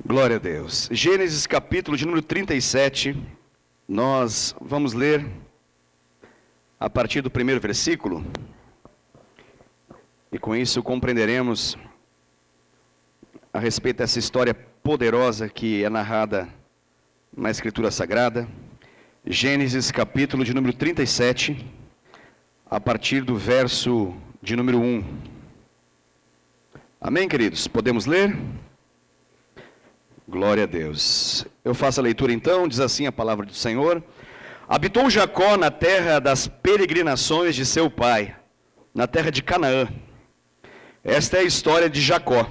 Glória a Deus. Gênesis capítulo de número 37, nós vamos ler a partir do primeiro versículo, e com isso compreenderemos a respeito dessa história poderosa que é narrada na Escritura Sagrada. Gênesis capítulo de número 37, a partir do verso de número 1. Amém, queridos? Podemos ler? Glória a Deus. Eu faço a leitura então, diz assim a palavra do Senhor. Habitou Jacó na terra das peregrinações de seu pai, na terra de Canaã. Esta é a história de Jacó.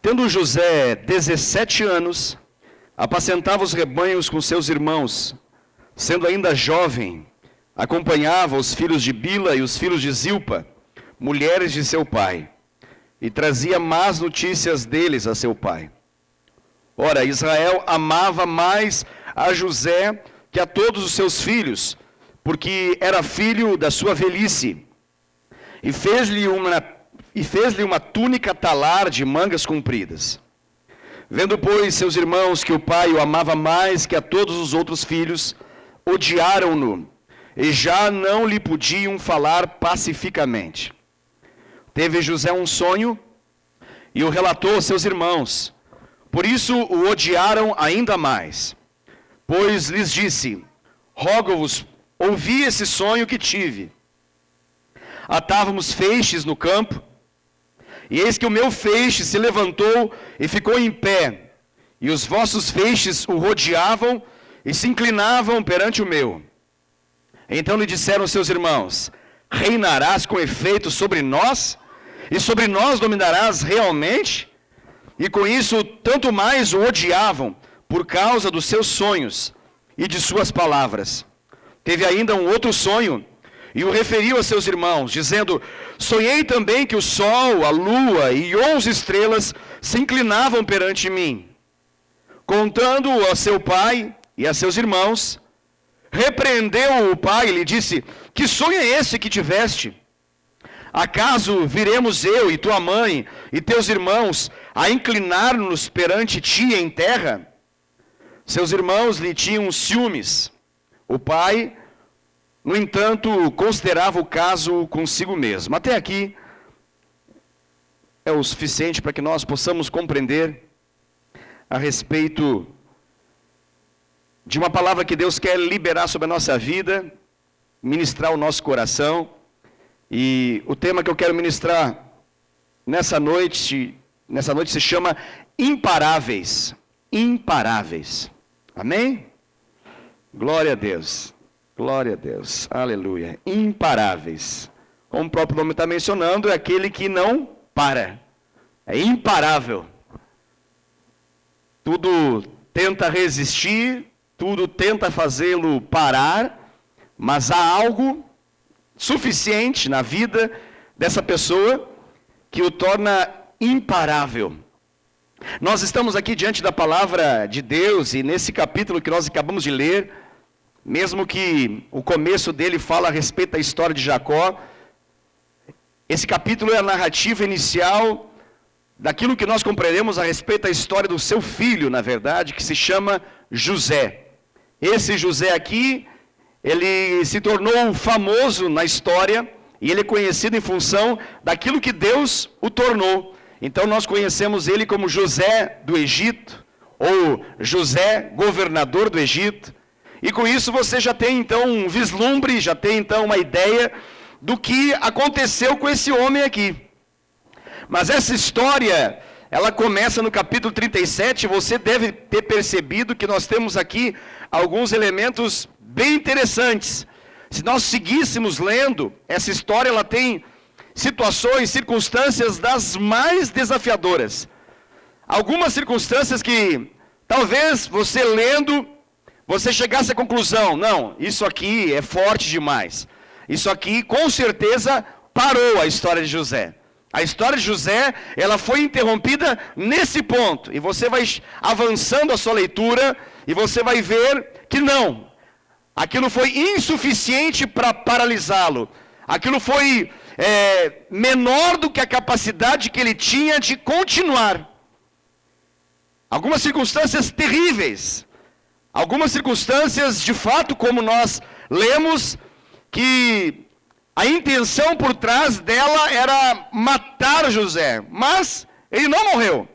Tendo José 17 anos, apacentava os rebanhos com seus irmãos. Sendo ainda jovem, acompanhava os filhos de Bila e os filhos de Zilpa, mulheres de seu pai, e trazia más notícias deles a seu pai. Ora, Israel amava mais a José que a todos os seus filhos, porque era filho da sua velhice. E fez-lhe uma túnica talar de mangas compridas. Vendo, pois, seus irmãos que o pai o amava mais que a todos os outros filhos, odiaram-no, e já não lhe podiam falar pacificamente. Teve José um sonho, e o relatou aos seus irmãos. Por isso o odiaram ainda mais, pois lhes disse: rogo-vos, ouvi esse sonho que tive. Atávamos feixes no campo, e eis que o meu feixe se levantou e ficou em pé, e os vossos feixes o rodeavam e se inclinavam perante o meu. Então lhe disseram seus irmãos: reinarás com efeito sobre nós? E sobre nós dominarás realmente? E com isso, tanto mais o odiavam, por causa dos seus sonhos e de suas palavras. Teve ainda um outro sonho, e o referiu a seus irmãos, dizendo: sonhei também que o sol, a lua e 11 estrelas se inclinavam perante mim. Contando-o a seu pai e a seus irmãos, repreendeu o pai e lhe disse: que sonho é esse que tiveste? Acaso viremos eu e tua mãe e teus irmãos a inclinar-nos perante ti em terra? Seus irmãos lhe tinham ciúmes. O pai, no entanto, considerava o caso consigo mesmo. Até aqui é o suficiente para que nós possamos compreender a respeito de uma palavra que Deus quer liberar sobre a nossa vida, ministrar o nosso coração. E o tema que eu quero ministrar nessa noite se chama Imparáveis. Imparáveis. Amém? Glória a Deus. Glória a Deus. Aleluia. Imparáveis. Como o próprio nome está mencionando, é aquele que não para. É imparável. Tudo tenta resistir, tudo tenta fazê-lo parar, mas há algo suficiente na vida dessa pessoa que o torna imparável. Nós estamos aqui diante da palavra de Deus, e nesse capítulo que nós acabamos de ler, mesmo que o começo dele fala a respeito da história de Jacó, esse capítulo é a narrativa inicial daquilo que nós compreendemos a respeito da história do seu filho, na verdade, que se chama José. Esse José aqui, ele se tornou famoso na história, e ele é conhecido em função daquilo que Deus o tornou. Então nós conhecemos ele como José do Egito, ou José, governador do Egito. E com isso você já tem então um vislumbre, já tem então uma ideia do que aconteceu com esse homem aqui. Mas essa história, ela começa no capítulo 37, você deve ter percebido que nós temos aqui alguns elementos bem interessantes. Se nós seguíssemos lendo, essa história ela tem situações, circunstâncias das mais desafiadoras. Algumas circunstâncias que talvez você lendo, você chegasse à conclusão: não, isso aqui é forte demais. Isso aqui com certeza parou a história de José. A história de José, ela foi interrompida nesse ponto. E você vai avançando a sua leitura e você vai ver que não. Aquilo foi insuficiente para paralisá-lo. Aquilo foi menor do que a capacidade que ele tinha de continuar. algumas circunstâncias terríveis, algumas circunstâncias de fato, como nós lemos, que a intenção por trás dela era matar José, mas ele não morreu.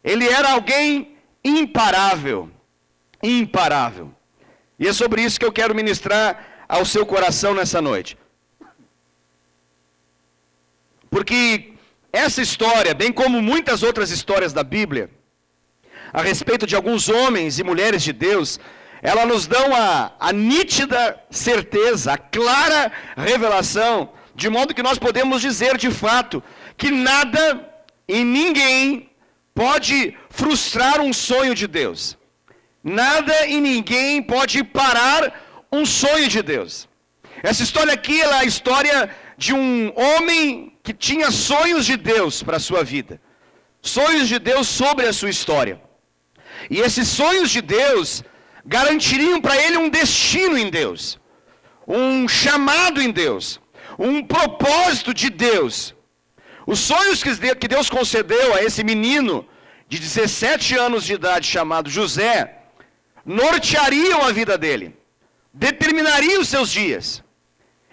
Ele era alguém imparável, imparável. E é sobre isso que eu quero ministrar ao seu coração nessa noite. Porque essa história, bem como muitas outras histórias da Bíblia, a respeito de alguns homens e mulheres de Deus, elas nos dão a nítida certeza, a clara revelação, de modo que nós podemos dizer de fato que nada e ninguém pode frustrar um sonho de Deus. Nada e ninguém pode parar um sonho de Deus. Essa história aqui é a história de um homem que tinha sonhos de Deus para a sua vida. Sonhos de Deus sobre a sua história. E esses sonhos de Deus garantiriam para ele um destino em Deus, um chamado em Deus, um propósito de Deus. Os sonhos que Deus concedeu a esse menino de 17 anos de idade chamado José, norteariam a vida dele, determinariam os seus dias.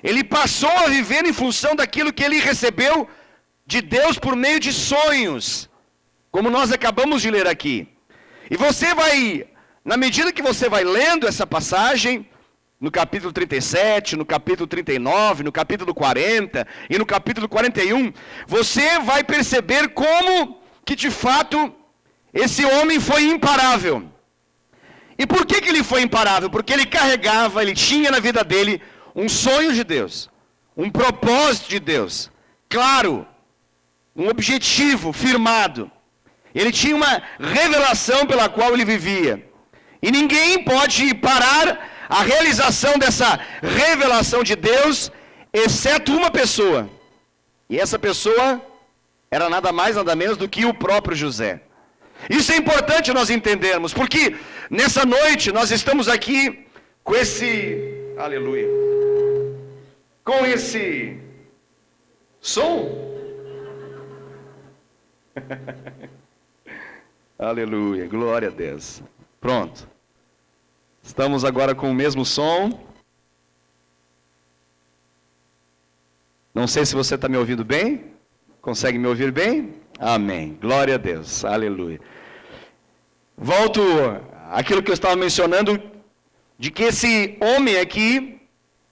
Ele passou a viver em função daquilo que ele recebeu de Deus por meio de sonhos, como nós acabamos de ler aqui. E você vai, na medida que você vai lendo essa passagem, no capítulo 37, no capítulo 39, no capítulo 40 e no capítulo 41, você vai perceber como que de fato esse homem foi imparável. E por que ele foi imparável? Porque ele carregava, ele tinha na vida dele um sonho de Deus, um propósito de Deus, claro, um objetivo firmado. Ele tinha uma revelação pela qual ele vivia. E ninguém pode parar a realização dessa revelação de Deus, exceto uma pessoa. E essa pessoa era nada mais, nada menos do que o próprio José. Isso é importante nós entendermos, porque nessa noite nós estamos aqui com esse, aleluia, com esse som. Aleluia, glória a Deus. Pronto. Estamos agora com o mesmo som. Não sei se você está me ouvindo bem. Consegue me ouvir bem? Amém. Glória a Deus. Aleluia. Volto àquilo que eu estava mencionando, de que esse homem aqui,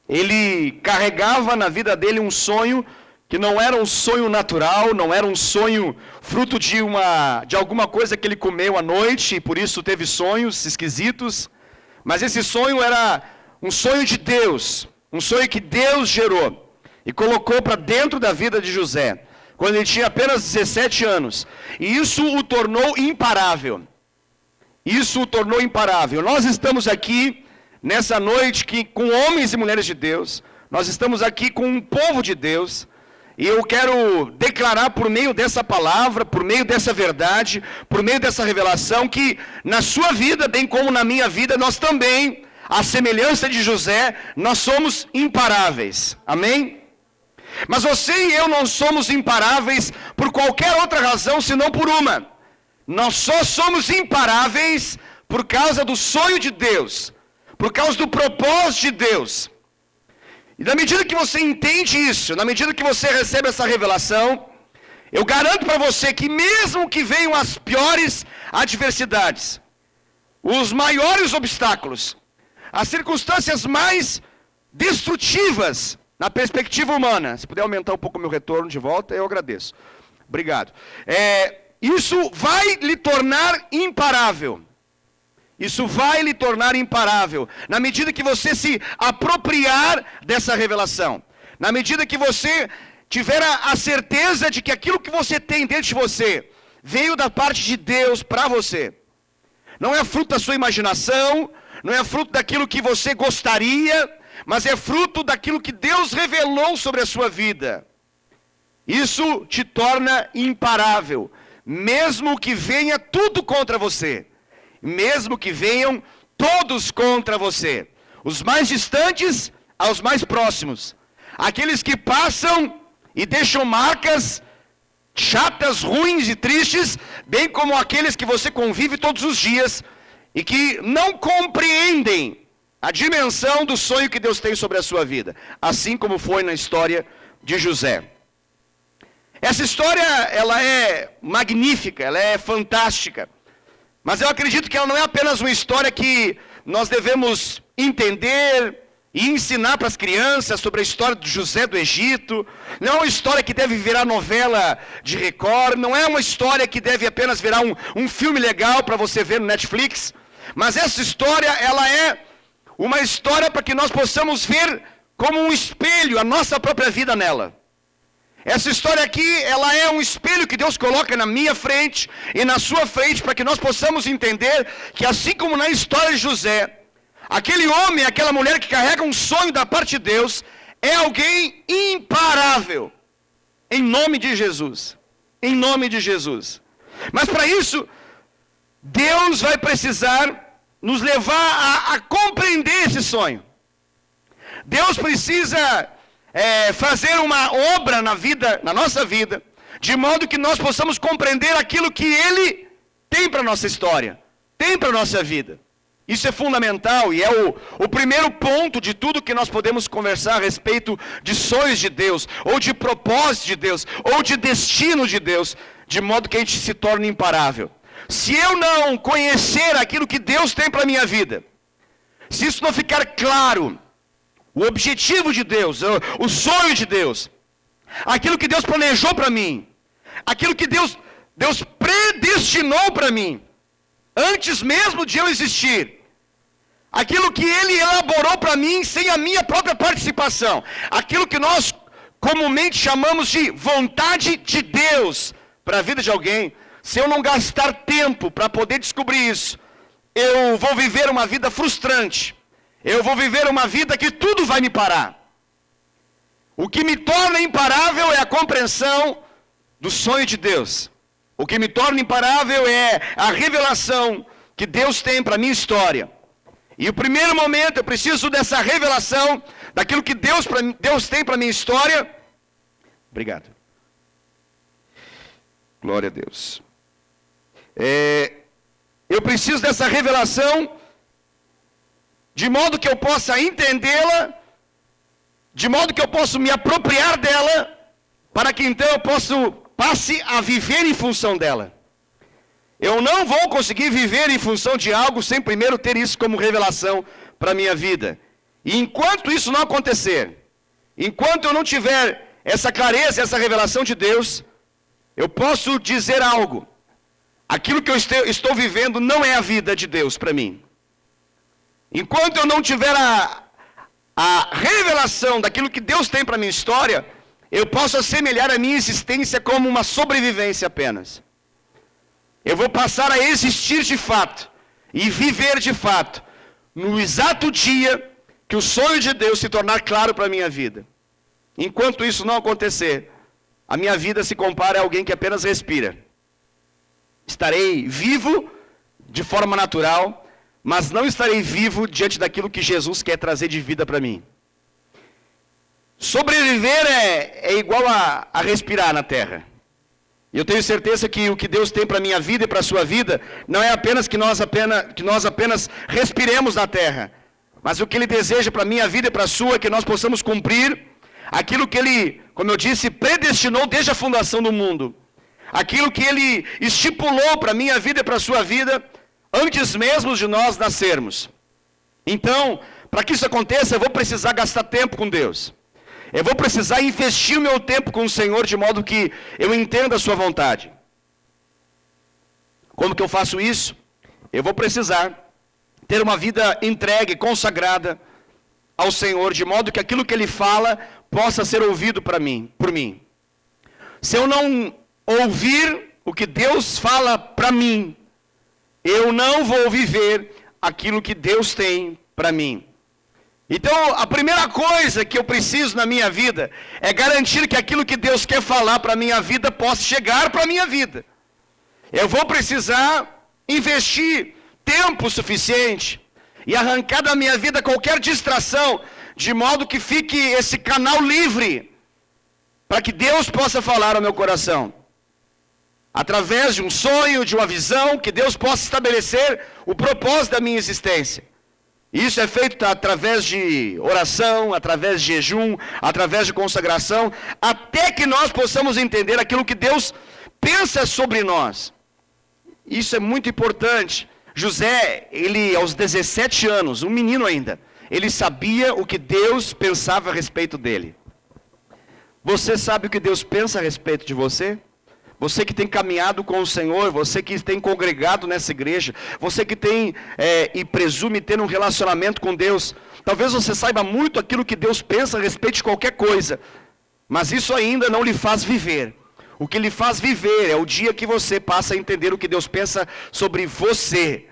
ele carregava na vida dele um sonho que não era um sonho natural, não era um sonho fruto de alguma coisa que ele comeu à noite, e por isso teve sonhos esquisitos. Mas esse sonho era um sonho de Deus, um sonho que Deus gerou e colocou para dentro da vida de José, quando ele tinha apenas 17 anos. E isso o tornou imparável. Isso o tornou imparável. Nós estamos aqui nessa noite com homens e mulheres de Deus, nós estamos aqui com um povo de Deus, e eu quero declarar por meio dessa palavra, por meio dessa verdade, por meio dessa revelação, que na sua vida, bem como na minha vida, nós também, à semelhança de José, nós somos imparáveis. Amém? Mas você e eu não somos imparáveis por qualquer outra razão, senão por uma. Nós só somos imparáveis por causa do sonho de Deus, por causa do propósito de Deus. E na medida que você entende isso, na medida que você recebe essa revelação, eu garanto para você que mesmo que venham as piores adversidades, os maiores obstáculos, as circunstâncias mais destrutivas na perspectiva humana, se puder aumentar um pouco o meu retorno de volta, eu agradeço. Obrigado. Isso vai lhe tornar imparável. Isso vai lhe tornar imparável, na medida que você se apropriar dessa revelação, na medida que você tiver a certeza de que aquilo que você tem dentro de você, veio da parte de Deus para você. Não é fruto da sua imaginação, não é fruto daquilo que você gostaria, mas é fruto daquilo que Deus revelou sobre a sua vida. Isso te torna imparável, mesmo que venha tudo contra você. Mesmo que venham todos contra você, os mais distantes aos mais próximos, aqueles que passam e deixam marcas chatas, ruins e tristes, bem como aqueles que você convive todos os dias e que não compreendem a dimensão do sonho que Deus tem sobre a sua vida, assim como foi na história de José. Essa história, ela é magnífica, ela é fantástica, mas eu acredito que ela não é apenas uma história que nós devemos entender e ensinar para as crianças sobre a história de José do Egito. Não é uma história que deve virar novela de Record, não é uma história que deve apenas virar um filme legal para você ver no Netflix, mas essa história, ela é uma história para que nós possamos ver como um espelho a nossa própria vida nela. Essa história aqui, ela é um espelho que Deus coloca na minha frente e na sua frente, para que nós possamos entender que assim como na história de José, aquele homem, aquela mulher que carrega um sonho da parte de Deus, é alguém imparável. Em nome de Jesus. Em nome de Jesus. Mas para isso, Deus vai precisar nos levar a compreender esse sonho. Deus precisa fazer uma obra na nossa vida, de modo que nós possamos compreender aquilo que Ele tem para a nossa história, tem para a nossa vida. Isso é fundamental e é o primeiro ponto de tudo que nós podemos conversar a respeito de sonhos de Deus, ou de propósito de Deus, ou de destino de Deus, de modo que a gente se torne imparável. Se eu não conhecer aquilo que Deus tem para a minha vida, se isso não ficar claro, o objetivo de Deus, o sonho de Deus, aquilo que Deus planejou para mim, aquilo que Deus predestinou para mim, antes mesmo de eu existir, aquilo que Ele elaborou para mim sem a minha própria participação, aquilo que nós comumente chamamos de vontade de Deus para a vida de alguém. Se eu não gastar tempo para poder descobrir isso, eu vou viver uma vida frustrante. Eu vou viver uma vida que tudo vai me parar. O que me torna imparável é a compreensão do sonho de Deus. O que me torna imparável é a revelação que Deus tem para a minha história. E o primeiro momento eu preciso dessa revelação, daquilo que Deus tem para a minha história. Obrigado. Glória a Deus. Eu preciso dessa revelação, de modo que eu possa entendê-la, de modo que eu possa me apropriar dela, para que então eu passe a viver em função dela. Eu não vou conseguir viver em função de algo sem primeiro ter isso como revelação para a minha vida. E enquanto isso não acontecer, enquanto eu não tiver essa clareza, essa revelação de Deus, eu posso dizer algo. Aquilo que eu estou vivendo não é a vida de Deus para mim. Enquanto eu não tiver a revelação daquilo que Deus tem para a minha história, eu posso assemelhar a minha existência como uma sobrevivência apenas. Eu vou passar a existir de fato e viver de fato no exato dia que o sonho de Deus se tornar claro para a minha vida. Enquanto isso não acontecer, a minha vida se compara a alguém que apenas respira. Estarei vivo de forma natural, mas não estarei vivo diante daquilo que Jesus quer trazer de vida para mim. Sobreviver é igual a respirar na terra. E eu tenho certeza que o que Deus tem para a minha vida e para a sua vida, não é apenas que nós apenas respiremos na terra, mas o que Ele deseja para a minha vida e para a sua, é que nós possamos cumprir aquilo que Ele, como eu disse, predestinou desde a fundação do mundo. Aquilo que Ele estipulou para a minha vida e para a sua vida, antes mesmo de nós nascermos. Então, para que isso aconteça, eu vou precisar gastar tempo com Deus. Eu vou precisar investir o meu tempo com o Senhor, de modo que eu entenda a sua vontade. Como que eu faço isso? Eu vou precisar ter uma vida entregue, consagrada ao Senhor, de modo que aquilo que Ele fala possa ser ouvido por mim. Se eu não ouvir o que Deus fala para mim, eu não vou viver aquilo que Deus tem para mim. Então, a primeira coisa que eu preciso na minha vida é garantir que aquilo que Deus quer falar para a minha vida possa chegar para a minha vida. Eu vou precisar investir tempo suficiente e arrancar da minha vida qualquer distração, de modo que fique esse canal livre para que Deus possa falar ao meu coração. através de um sonho, de uma visão, que Deus possa estabelecer o propósito da minha existência. Isso é feito através de oração, através de jejum, através de consagração, até que nós possamos entender aquilo que Deus pensa sobre nós. Isso é muito importante. José, ele aos 17 anos, um menino ainda, ele sabia o que Deus pensava a respeito dele. Você sabe o que Deus pensa a respeito de você? Você que tem caminhado com o Senhor, você que tem congregado nessa igreja, você que tem e presume ter um relacionamento com Deus, talvez você saiba muito aquilo que Deus pensa a respeito de qualquer coisa, mas isso ainda não lhe faz viver. O que lhe faz viver é o dia que você passa a entender o que Deus pensa sobre você.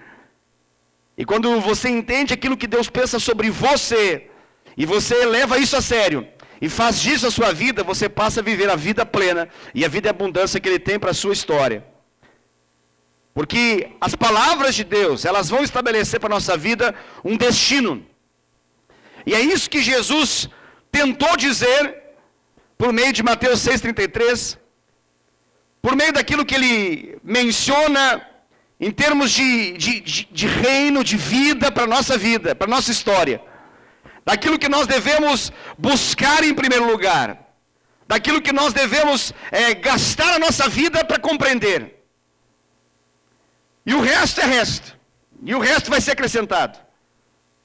E quando você entende aquilo que Deus pensa sobre você, e você leva isso a sério, e faz disso a sua vida, você passa a viver a vida plena e a vida e abundância que Ele tem para a sua história. Porque as palavras de Deus, elas vão estabelecer para a nossa vida um destino. E é isso que Jesus tentou dizer por meio de Mateus 6,33, por meio daquilo que Ele menciona em termos de reino, de vida para a nossa vida, para a nossa história. Daquilo que nós devemos buscar em primeiro lugar, daquilo que nós devemos gastar a nossa vida para compreender. E o resto é resto, e o resto vai ser acrescentado.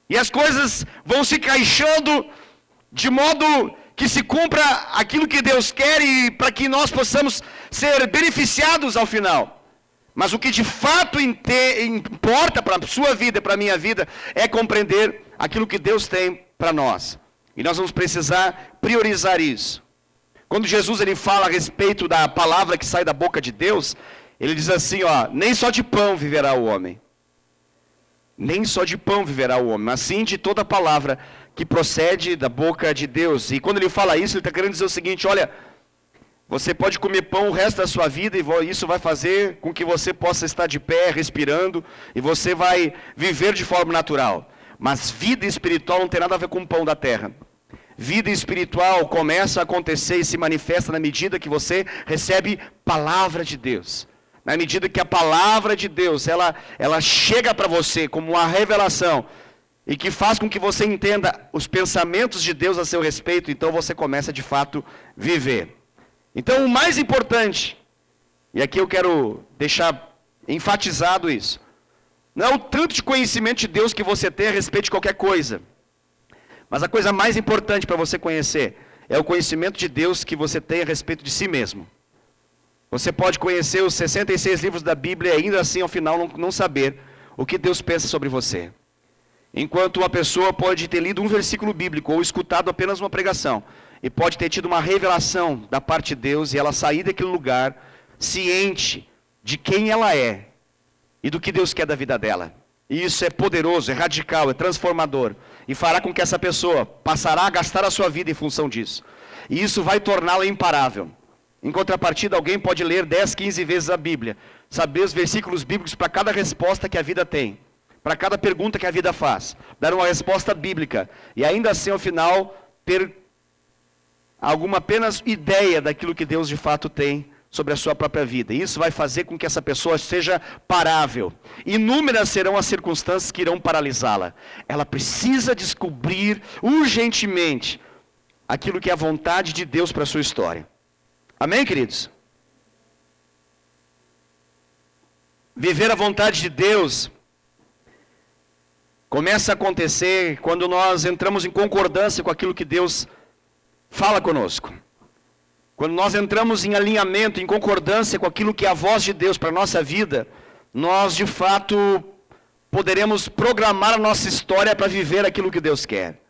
E as coisas vão se encaixando de modo que se cumpra aquilo que Deus quer e para que nós possamos ser beneficiados ao final. Mas o que de fato importa para a sua vida e para a minha vida é compreender aquilo que Deus tem para nós. E nós vamos precisar priorizar isso. Quando Jesus ele fala a respeito da palavra que sai da boca de Deus, ele diz assim, nem só de pão viverá o homem. Nem só de pão viverá o homem, mas sim de toda palavra que procede da boca de Deus. E quando ele fala isso, ele está querendo dizer o seguinte, olha, você pode comer pão o resto da sua vida e isso vai fazer com que você possa estar de pé, respirando, e você vai viver de forma natural. Mas vida espiritual não tem nada a ver com o pão da terra. Vida espiritual começa a acontecer e se manifesta na medida que você recebe palavra de Deus. Na medida que a palavra de Deus, ela chega para você como uma revelação, e que faz com que você entenda os pensamentos de Deus a seu respeito, então você começa de fato a viver. Então o mais importante, e aqui eu quero deixar enfatizado isso, não é o tanto de conhecimento de Deus que você tem a respeito de qualquer coisa, mas a coisa mais importante para você conhecer é o conhecimento de Deus que você tem a respeito de si mesmo. Você pode conhecer os 66 livros da Bíblia e ainda assim ao final não saber o que Deus pensa sobre você. Enquanto uma pessoa pode ter lido um versículo bíblico ou escutado apenas uma pregação, e pode ter tido uma revelação da parte de Deus e ela sair daquele lugar ciente de quem ela é e do que Deus quer da vida dela. E isso é poderoso, é radical, é transformador e fará com que essa pessoa passará a gastar a sua vida em função disso. E isso vai torná-la imparável. Em contrapartida, alguém pode ler 10, 15 vezes a Bíblia, saber os versículos bíblicos para cada resposta que a vida tem, para cada pergunta que a vida faz, dar uma resposta bíblica e ainda assim ao final ter alguma apenas ideia daquilo que Deus de fato tem sobre a sua própria vida. E isso vai fazer com que essa pessoa seja parável. Inúmeras serão as circunstâncias que irão paralisá-la. Ela precisa descobrir urgentemente aquilo que é a vontade de Deus para a sua história. Amém, queridos? Viver a vontade de Deus começa a acontecer quando nós entramos em concordância com aquilo que Deus fala conosco. Quando nós entramos em alinhamento, em concordância com aquilo que é a voz de Deus para a nossa vida, nós de fato poderemos programar a nossa história para viver aquilo que Deus quer.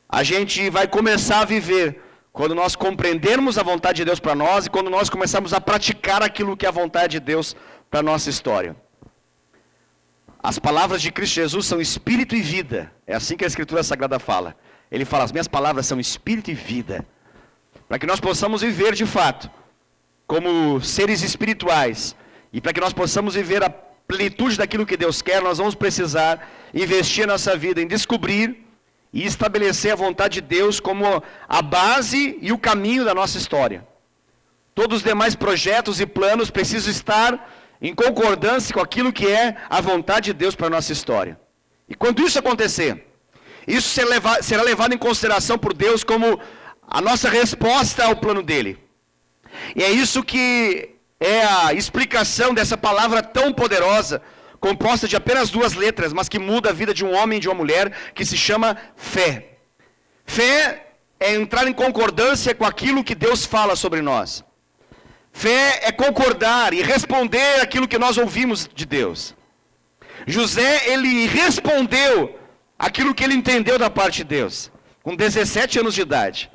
A gente vai começar a viver quando nós compreendermos a vontade de Deus para nós e quando nós começarmos a praticar aquilo que é a vontade de Deus para a nossa história. As palavras de Cristo Jesus são espírito e vida. É assim que a Escritura Sagrada fala. Ele fala, as minhas palavras são espírito e vida. Para que nós possamos viver de fato, como seres espirituais, e para que nós possamos viver a plenitude daquilo que Deus quer, nós vamos precisar investir a nossa vida em descobrir e estabelecer a vontade de Deus como a base e o caminho da nossa história. todos os demais projetos e planos precisam estar em concordância com aquilo que é a vontade de Deus para a nossa história. E quando isso acontecer, isso será levado em consideração por Deus como a nossa resposta ao plano dele. E é isso que é a explicação dessa palavra tão poderosa, composta de apenas 2 letras, mas que muda a vida de um homem e de uma mulher, que se chama fé. Fé é entrar em concordância com aquilo que Deus fala sobre nós. Fé é concordar e responder aquilo que nós ouvimos de Deus. José, ele respondeu aquilo que ele entendeu da parte de Deus, com 17 anos de idade.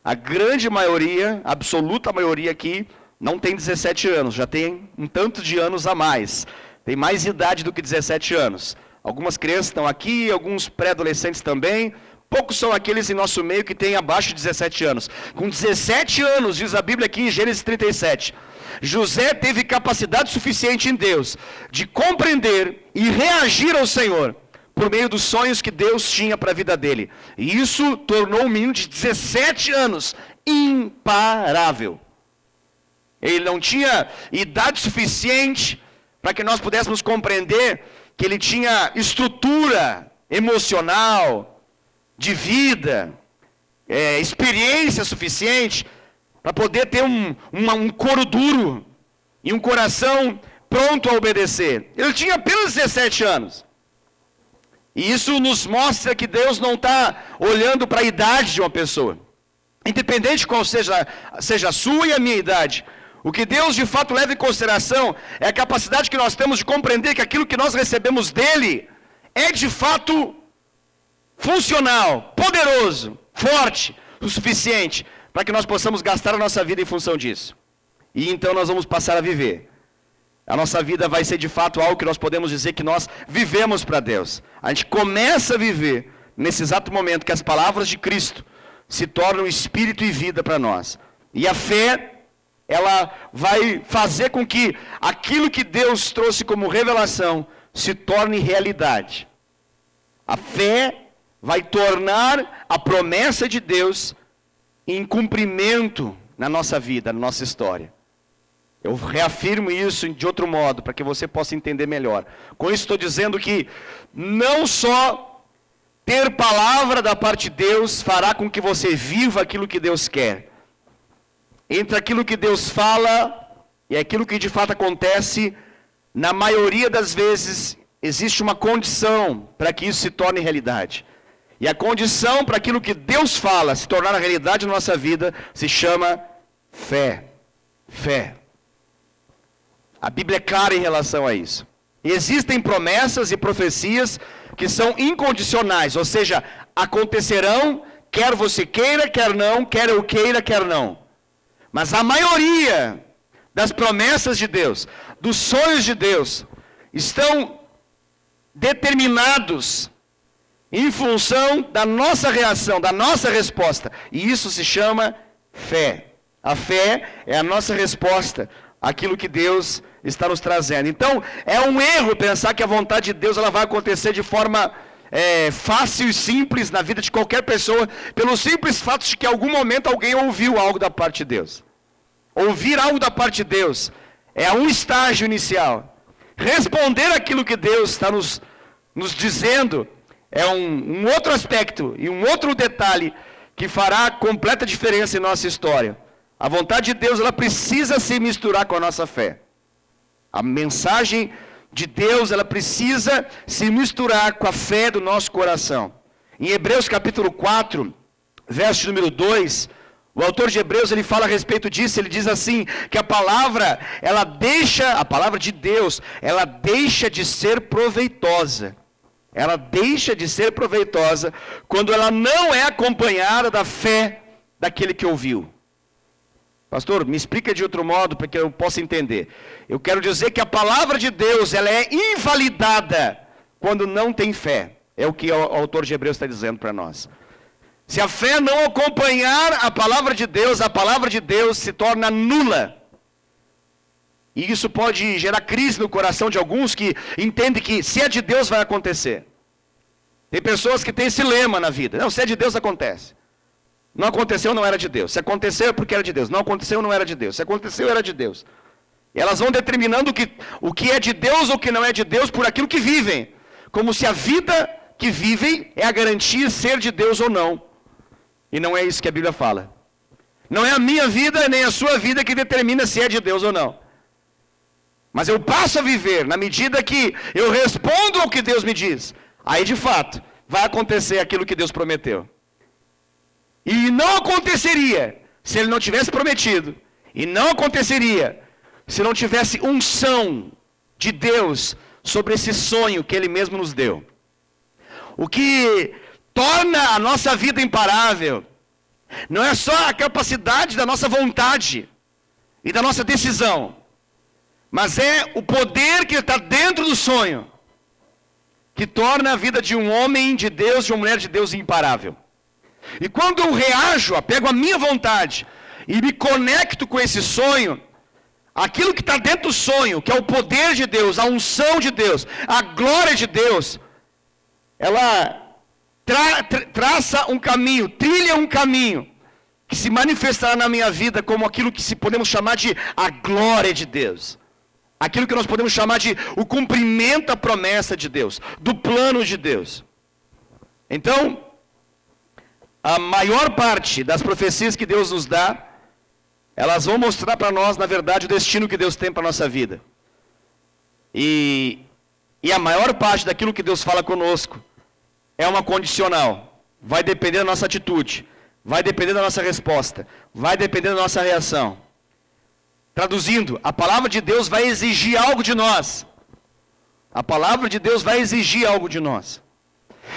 A grande maioria, a absoluta maioria aqui, não tem 17 anos, já tem um tanto de anos a mais. Tem mais idade do que 17 anos. Algumas crianças estão aqui, alguns pré-adolescentes também. Poucos são aqueles em nosso meio que têm abaixo de 17 anos. Com 17 anos, diz a Bíblia aqui em Gênesis 37, José teve capacidade suficiente em Deus de compreender e reagir ao Senhor por meio dos sonhos que Deus tinha para a vida dele. E isso tornou um menino de 17 anos imparável. Ele não tinha idade suficiente para que nós pudéssemos compreender que ele tinha estrutura emocional, de vida, experiência suficiente para poder ter um couro duro e um coração pronto a obedecer. Ele tinha apenas 17 anos. E isso nos mostra que Deus não está olhando para a idade de uma pessoa. Independente de qual seja a sua e a minha idade. O que Deus de fato leva em consideração é a capacidade que nós temos de compreender que aquilo que nós recebemos dele é de fato funcional, poderoso, forte, o suficiente para que nós possamos gastar a nossa vida em função disso. E então nós vamos passar a viver. A nossa vida vai ser de fato algo que nós podemos dizer que nós vivemos para Deus. A gente começa a viver nesse exato momento que as palavras de Cristo se tornam espírito e vida para nós. E a fé, ela vai fazer com que aquilo que Deus trouxe como revelação se torne realidade. A fé vai tornar a promessa de Deus em cumprimento na nossa vida, na nossa história. Eu reafirmo isso de outro modo, para que você possa entender melhor. Com isso estou dizendo que não só ter palavra da parte de Deus fará com que você viva aquilo que Deus quer. Entre aquilo que Deus fala e aquilo que de fato acontece, na maioria das vezes existe uma condição para que isso se torne realidade. E a condição para aquilo que Deus fala se tornar a realidade na nossa vida se chama fé. Fé. A Bíblia é clara em relação a isso. Existem promessas e profecias que são incondicionais, ou seja, acontecerão, quer você queira, quer não, quer eu queira, quer não. Mas a maioria das promessas de Deus, dos sonhos de Deus, estão determinados em função da nossa reação, da nossa resposta. E isso se chama fé. A fé é a nossa resposta àquilo que Deus está nos trazendo. Então, é um erro pensar que a vontade de Deus ela vai acontecer de forma fácil e simples na vida de qualquer pessoa, pelo simples fato de que em algum momento alguém ouviu algo da parte de Deus. Ouvir algo da parte de Deus é um estágio inicial. Responder aquilo que Deus está nos dizendo é um outro aspecto e um outro detalhe que fará completa diferença em nossa história. A vontade de Deus ela precisa se misturar com a nossa fé. A mensagem de Deus ela precisa se misturar com a fé do nosso coração. Em Hebreus capítulo 4, verso número 2, o autor de Hebreus ele fala a respeito disso, ele diz assim, que a palavra de Deus, ela deixa de ser proveitosa. Ela deixa de ser proveitosa quando ela não é acompanhada da fé daquele que ouviu. Pastor, me explica de outro modo para que eu possa entender. Eu quero dizer que a palavra de Deus ela é invalidada quando não tem fé. É o que o autor de Hebreus está dizendo para nós. Se a fé não acompanhar a palavra de Deus se torna nula. E isso pode gerar crise no coração de alguns que entendem que se é de Deus vai acontecer. Tem pessoas que têm esse lema na vida. Não, se é de Deus acontece. Não aconteceu, não era de Deus. Se aconteceu, é porque era de Deus. Não aconteceu, não era de Deus. Se aconteceu, era de Deus. E elas vão determinando o que é de Deus ou o que não é de Deus por aquilo que vivem. Como se a vida que vivem é a garantia de ser de Deus ou não. E não é isso que a Bíblia fala. Não é a minha vida nem a sua vida que determina se é de Deus ou não. Mas eu passo a viver na medida que eu respondo ao que Deus me diz. Aí de fato vai acontecer aquilo que Deus prometeu. E não aconteceria se Ele não tivesse prometido. E não aconteceria se não tivesse unção de Deus sobre esse sonho que Ele mesmo nos deu. O que torna a nossa vida imparável não é só a capacidade da nossa vontade e da nossa decisão, mas é o poder que está dentro do sonho, que torna a vida de um homem de Deus, de uma mulher de Deus imparável. E quando eu reajo, pego a minha vontade e me conecto com esse sonho, aquilo que está dentro do sonho, que é o poder de Deus, a unção de Deus, a glória de Deus, ela traça um caminho, trilha um caminho, que se manifestará na minha vida como aquilo que podemos chamar de a glória de Deus. Aquilo que nós podemos chamar de o cumprimento da promessa de Deus, do plano de Deus. Então, a maior parte das profecias que Deus nos dá, elas vão mostrar para nós, na verdade, o destino que Deus tem para a nossa vida. E a maior parte daquilo que Deus fala conosco é uma condicional. Vai depender da nossa atitude, vai depender da nossa resposta, vai depender da nossa reação. Traduzindo, a palavra de Deus vai exigir algo de nós. A palavra de Deus vai exigir algo de nós.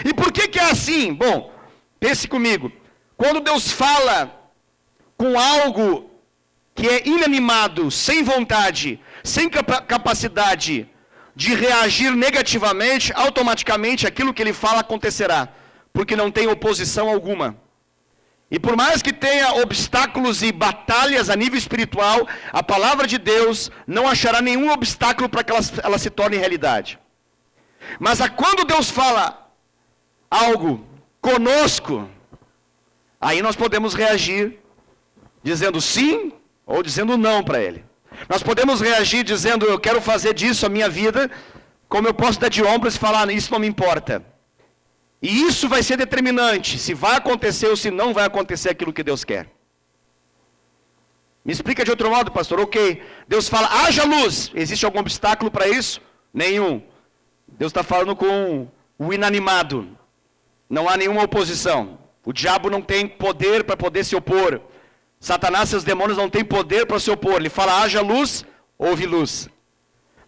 E por que é assim? Bom, pense comigo. Quando Deus fala com algo que é inanimado, sem vontade, sem capacidade de reagir negativamente, automaticamente aquilo que Ele fala acontecerá. Porque não tem oposição alguma. E por mais que tenha obstáculos e batalhas a nível espiritual, a palavra de Deus não achará nenhum obstáculo para que ela se torne realidade. Mas quando Deus fala algo conosco, aí nós podemos reagir dizendo sim ou dizendo não para Ele. Nós podemos reagir dizendo, eu quero fazer disso a minha vida, como eu posso dar de ombros e falar, isso não me importa. E isso vai ser determinante, se vai acontecer ou se não vai acontecer aquilo que Deus quer. Me explica de outro modo, pastor. Ok, Deus fala, haja luz. Existe algum obstáculo para isso? Nenhum. Deus está falando com o inanimado. Não há nenhuma oposição. O diabo não tem poder para poder se opor. Satanás e seus demônios não têm poder para se opor. Ele fala, haja luz, houve luz.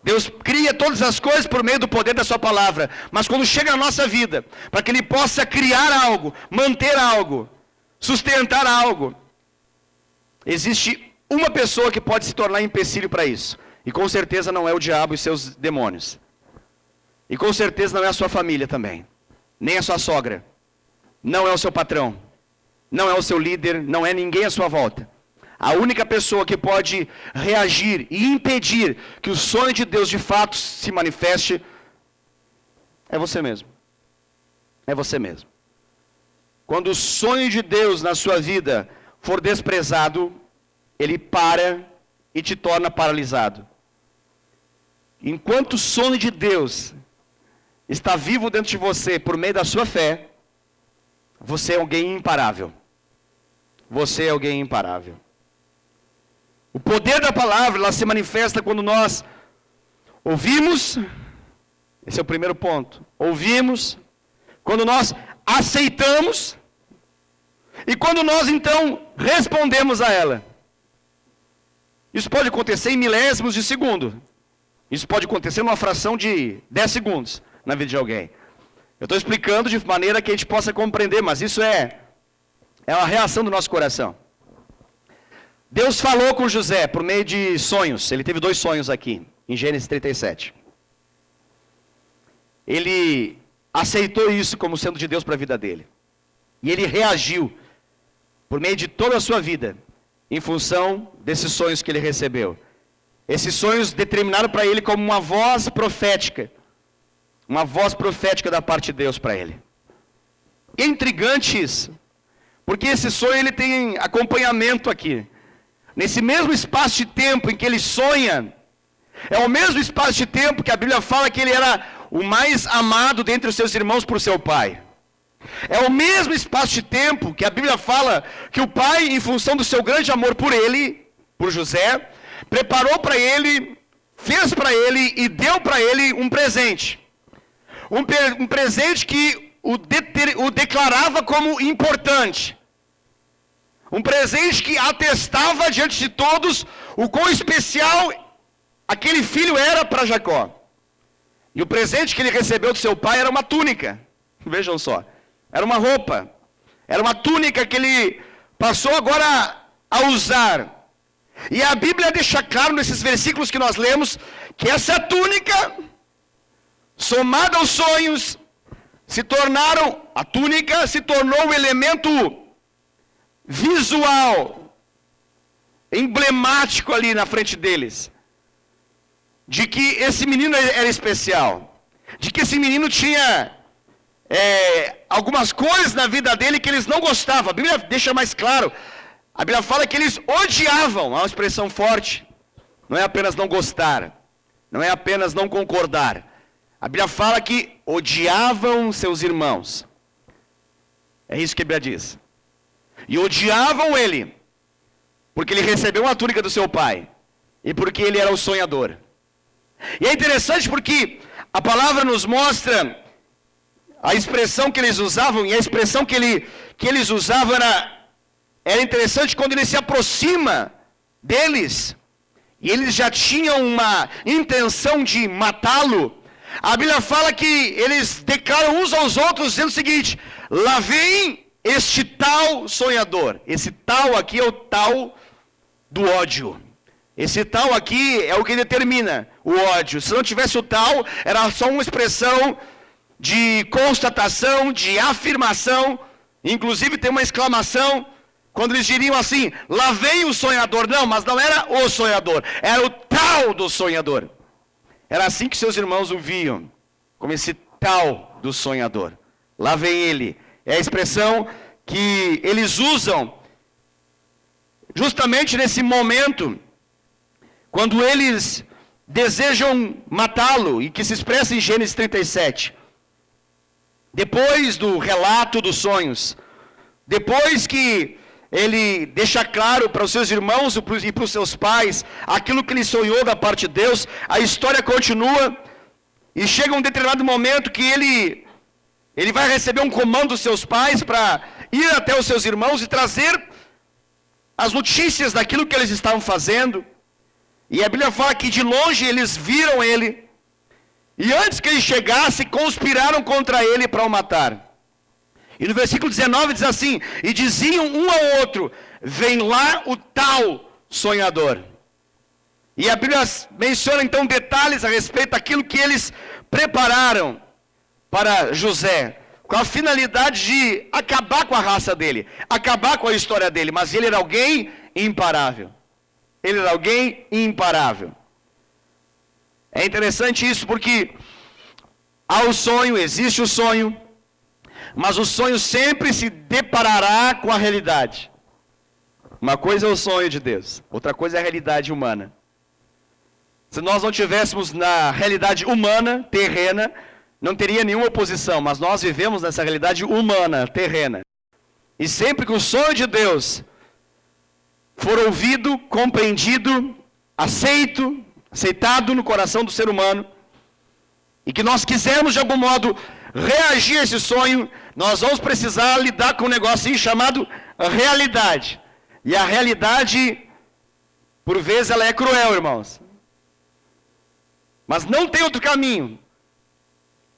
Deus cria todas as coisas por meio do poder da sua palavra. Mas quando chega na nossa vida, para que Ele possa criar algo, manter algo, sustentar algo, existe uma pessoa que pode se tornar empecilho para isso. E com certeza não é o diabo e seus demônios. E com certeza não é a sua família também. Nem a sua sogra. Não é o seu patrão. Não é o seu líder. Não é ninguém à sua volta. A única pessoa que pode reagir e impedir que o sonho de Deus de fato se manifeste é você mesmo. É você mesmo. Quando o sonho de Deus na sua vida for desprezado, ele para e te torna paralisado. Enquanto o sonho de Deus está vivo dentro de você por meio da sua fé, você é alguém imparável. Você é alguém imparável. O poder da palavra, ela se manifesta quando nós ouvimos, esse é o primeiro ponto, ouvimos, quando nós aceitamos, e quando nós então respondemos a ela. Isso pode acontecer em milésimos de segundo, isso pode acontecer numa fração de 10 segundos na vida de alguém. Eu estou explicando de maneira que a gente possa compreender, mas isso é a reação do nosso coração. Deus falou com José por meio de sonhos. Ele teve 2 sonhos aqui, em Gênesis 37. Ele aceitou isso como sendo de Deus para a vida dele. E ele reagiu por meio de toda a sua vida, em função desses sonhos que ele recebeu. Esses sonhos determinaram para ele como uma voz profética. Uma voz profética da parte de Deus para ele. É intrigante isso. Porque esse sonho ele tem acompanhamento aqui. Nesse mesmo espaço de tempo em que ele sonha, é o mesmo espaço de tempo que a Bíblia fala que ele era o mais amado dentre os seus irmãos por seu pai. É o mesmo espaço de tempo que a Bíblia fala que o pai, em função do seu grande amor por ele, por José, preparou para ele, fez para ele e deu para ele um presente. Um presente que o declarava como importante. Um presente que atestava diante de todos o quão especial aquele filho era para Jacó. E o presente que ele recebeu do seu pai era uma túnica. Vejam só. Era uma roupa. Era uma túnica que ele passou agora a usar. E a Bíblia deixa claro nesses versículos que nós lemos que essa túnica, somada aos sonhos, a túnica se tornou um elemento visual, emblemático ali na frente deles, de que esse menino era especial, de que esse menino tinha algumas coisas na vida dele que eles não gostavam. A Bíblia deixa mais claro, a Bíblia fala que eles odiavam, é uma expressão forte, não é apenas não gostar, não é apenas não concordar, a Bíblia fala que odiavam seus irmãos, é isso que a Bíblia diz. E odiavam ele, porque ele recebeu uma túnica do seu pai, e porque ele era o sonhador. E é interessante porque a palavra nos mostra a expressão que eles usavam, e a expressão que eles usavam era interessante quando ele se aproxima deles, e eles já tinham uma intenção de matá-lo. A Bíblia fala que eles declaram uns aos outros, dizendo o seguinte: lá vem este tal sonhador. Esse tal aqui é o tal do ódio. Esse tal aqui é o que determina o ódio. Se não tivesse o tal, era só uma expressão de constatação, de afirmação. Inclusive tem uma exclamação, quando eles diriam assim: lá vem o sonhador. Não, mas não era o sonhador, era o tal do sonhador. Era assim que seus irmãos o viam, como esse tal do sonhador. Lá vem ele. É a expressão que eles usam justamente nesse momento, quando eles desejam matá-lo, e que se expressa em Gênesis 37. Depois do relato dos sonhos, depois que ele deixa claro para os seus irmãos e para os seus pais aquilo que ele sonhou da parte de Deus, a história continua, e chega um determinado momento que ele vai receber um comando dos seus pais para ir até os seus irmãos e trazer as notícias daquilo que eles estavam fazendo. E a Bíblia fala que de longe eles viram ele, e antes que ele chegasse, conspiraram contra ele para o matar. E no versículo 19 diz assim: e diziam um ao outro: vem lá o tal sonhador. E a Bíblia menciona então detalhes a respeito daquilo que eles prepararam para José, com a finalidade de acabar com a raça dele, acabar com a história dele. Mas ele era alguém imparável. Ele era alguém imparável. É interessante isso porque há o sonho, existe o sonho, mas o sonho sempre se deparará com a realidade. Uma coisa é o sonho de Deus, outra coisa é a realidade humana. Se nós não tivéssemos na realidade humana, terrena, não teria nenhuma oposição, mas nós vivemos nessa realidade humana, terrena. E sempre que o sonho de for ouvido, compreendido, aceitado no coração do ser humano, e que nós quisermos de algum modo reagir a esse sonho, nós vamos precisar lidar com um negocinho chamado realidade. E a realidade, por vezes, ela é cruel, irmãos. Mas não tem outro caminho.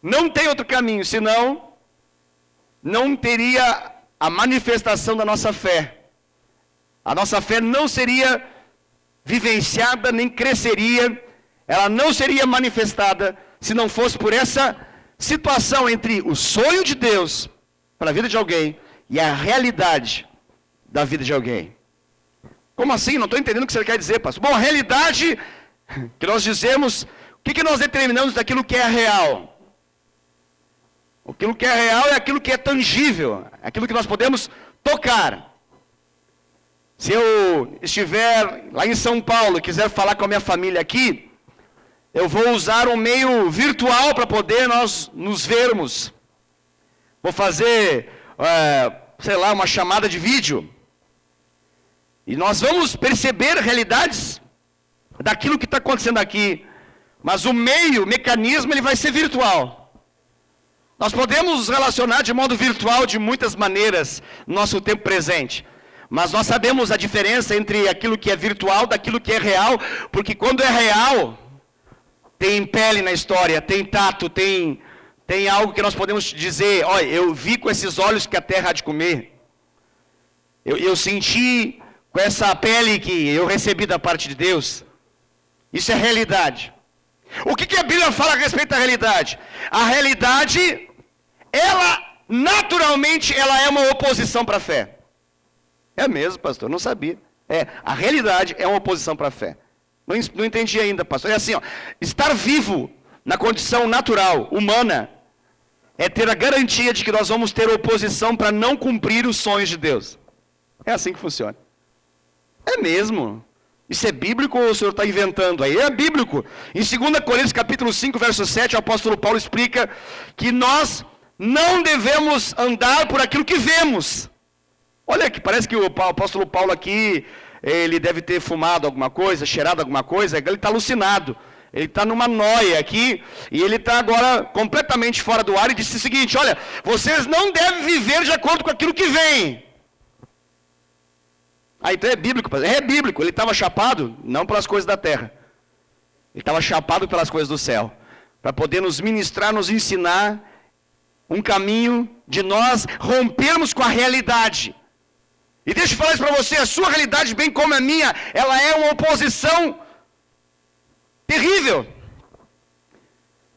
Não tem outro caminho, senão não teria a manifestação da nossa fé. A nossa fé não seria vivenciada, nem cresceria, ela não seria manifestada se não fosse por essa situação entre o sonho de Deus para a vida de alguém e a realidade da vida de alguém. Como assim? Não estou entendendo o que você quer dizer, pastor. Bom, a realidade que nós dizemos, o que nós determinamos daquilo que é real? Aquilo que é real é aquilo que é tangível, aquilo que nós podemos tocar. Se eu estiver lá em São Paulo e quiser falar com a minha família aqui, eu vou usar um meio virtual para poder nós nos vermos. Vou fazer, uma chamada de vídeo. E nós vamos perceber realidades daquilo que está acontecendo aqui. Mas o mecanismo, ele vai ser virtual. Nós podemos nos relacionar de modo virtual de muitas maneiras no nosso tempo presente. Mas nós sabemos a diferença entre aquilo que é virtual daquilo que é real. Porque quando é real, tem pele na história, tem tato, tem algo que nós podemos dizer. Olha, eu vi com esses olhos que a terra há de comer. Eu senti com essa pele que eu recebi da parte de Deus. Isso é realidade. O que a Bíblia fala a respeito da realidade? A realidade, naturalmente, ela é uma oposição para a fé. É mesmo, pastor, não sabia. A realidade é uma oposição para a fé. Não entendi ainda, pastor. É assim, estar vivo na condição natural, humana, é ter a garantia de que nós vamos ter oposição para não cumprir os sonhos de Deus. É assim que funciona. É mesmo. Isso é bíblico ou o senhor está inventando aí? É bíblico. Em 2 Coríntios capítulo 5, verso 7, o apóstolo Paulo explica que nós não devemos andar por aquilo que vemos. Olha que parece que o apóstolo Paulo aqui, ele deve ter fumado alguma coisa, cheirado alguma coisa, ele está alucinado. Ele está numa noia aqui, e ele está agora completamente fora do ar e disse o seguinte: olha, vocês não devem viver de acordo com aquilo que vem. Então é bíblico. É bíblico. Ele estava chapado, não pelas coisas da terra. Ele estava chapado pelas coisas do céu. Para poder nos ministrar, nos ensinar um caminho de nós rompermos com a realidade. E deixa eu falar isso para você, a sua realidade, bem como a minha, ela é uma oposição terrível.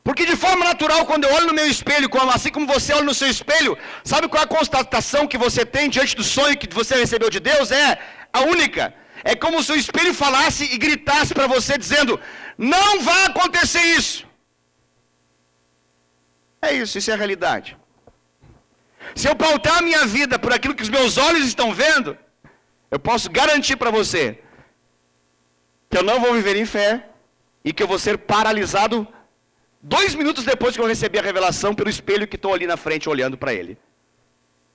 Porque de forma natural, quando eu olho no meu espelho, assim como você olha no seu espelho, sabe qual é a constatação que você tem diante do sonho que você recebeu de Deus? É a única. É como se o espelho falasse e gritasse para você dizendo: não vai acontecer isso. É isso, isso é a realidade. Se eu pautar a minha vida por aquilo que os meus olhos estão vendo, eu posso garantir para você que eu não vou viver em fé e que eu vou ser paralisado 2 minutos depois que eu recebi a revelação pelo espelho que estou ali na frente olhando para ele.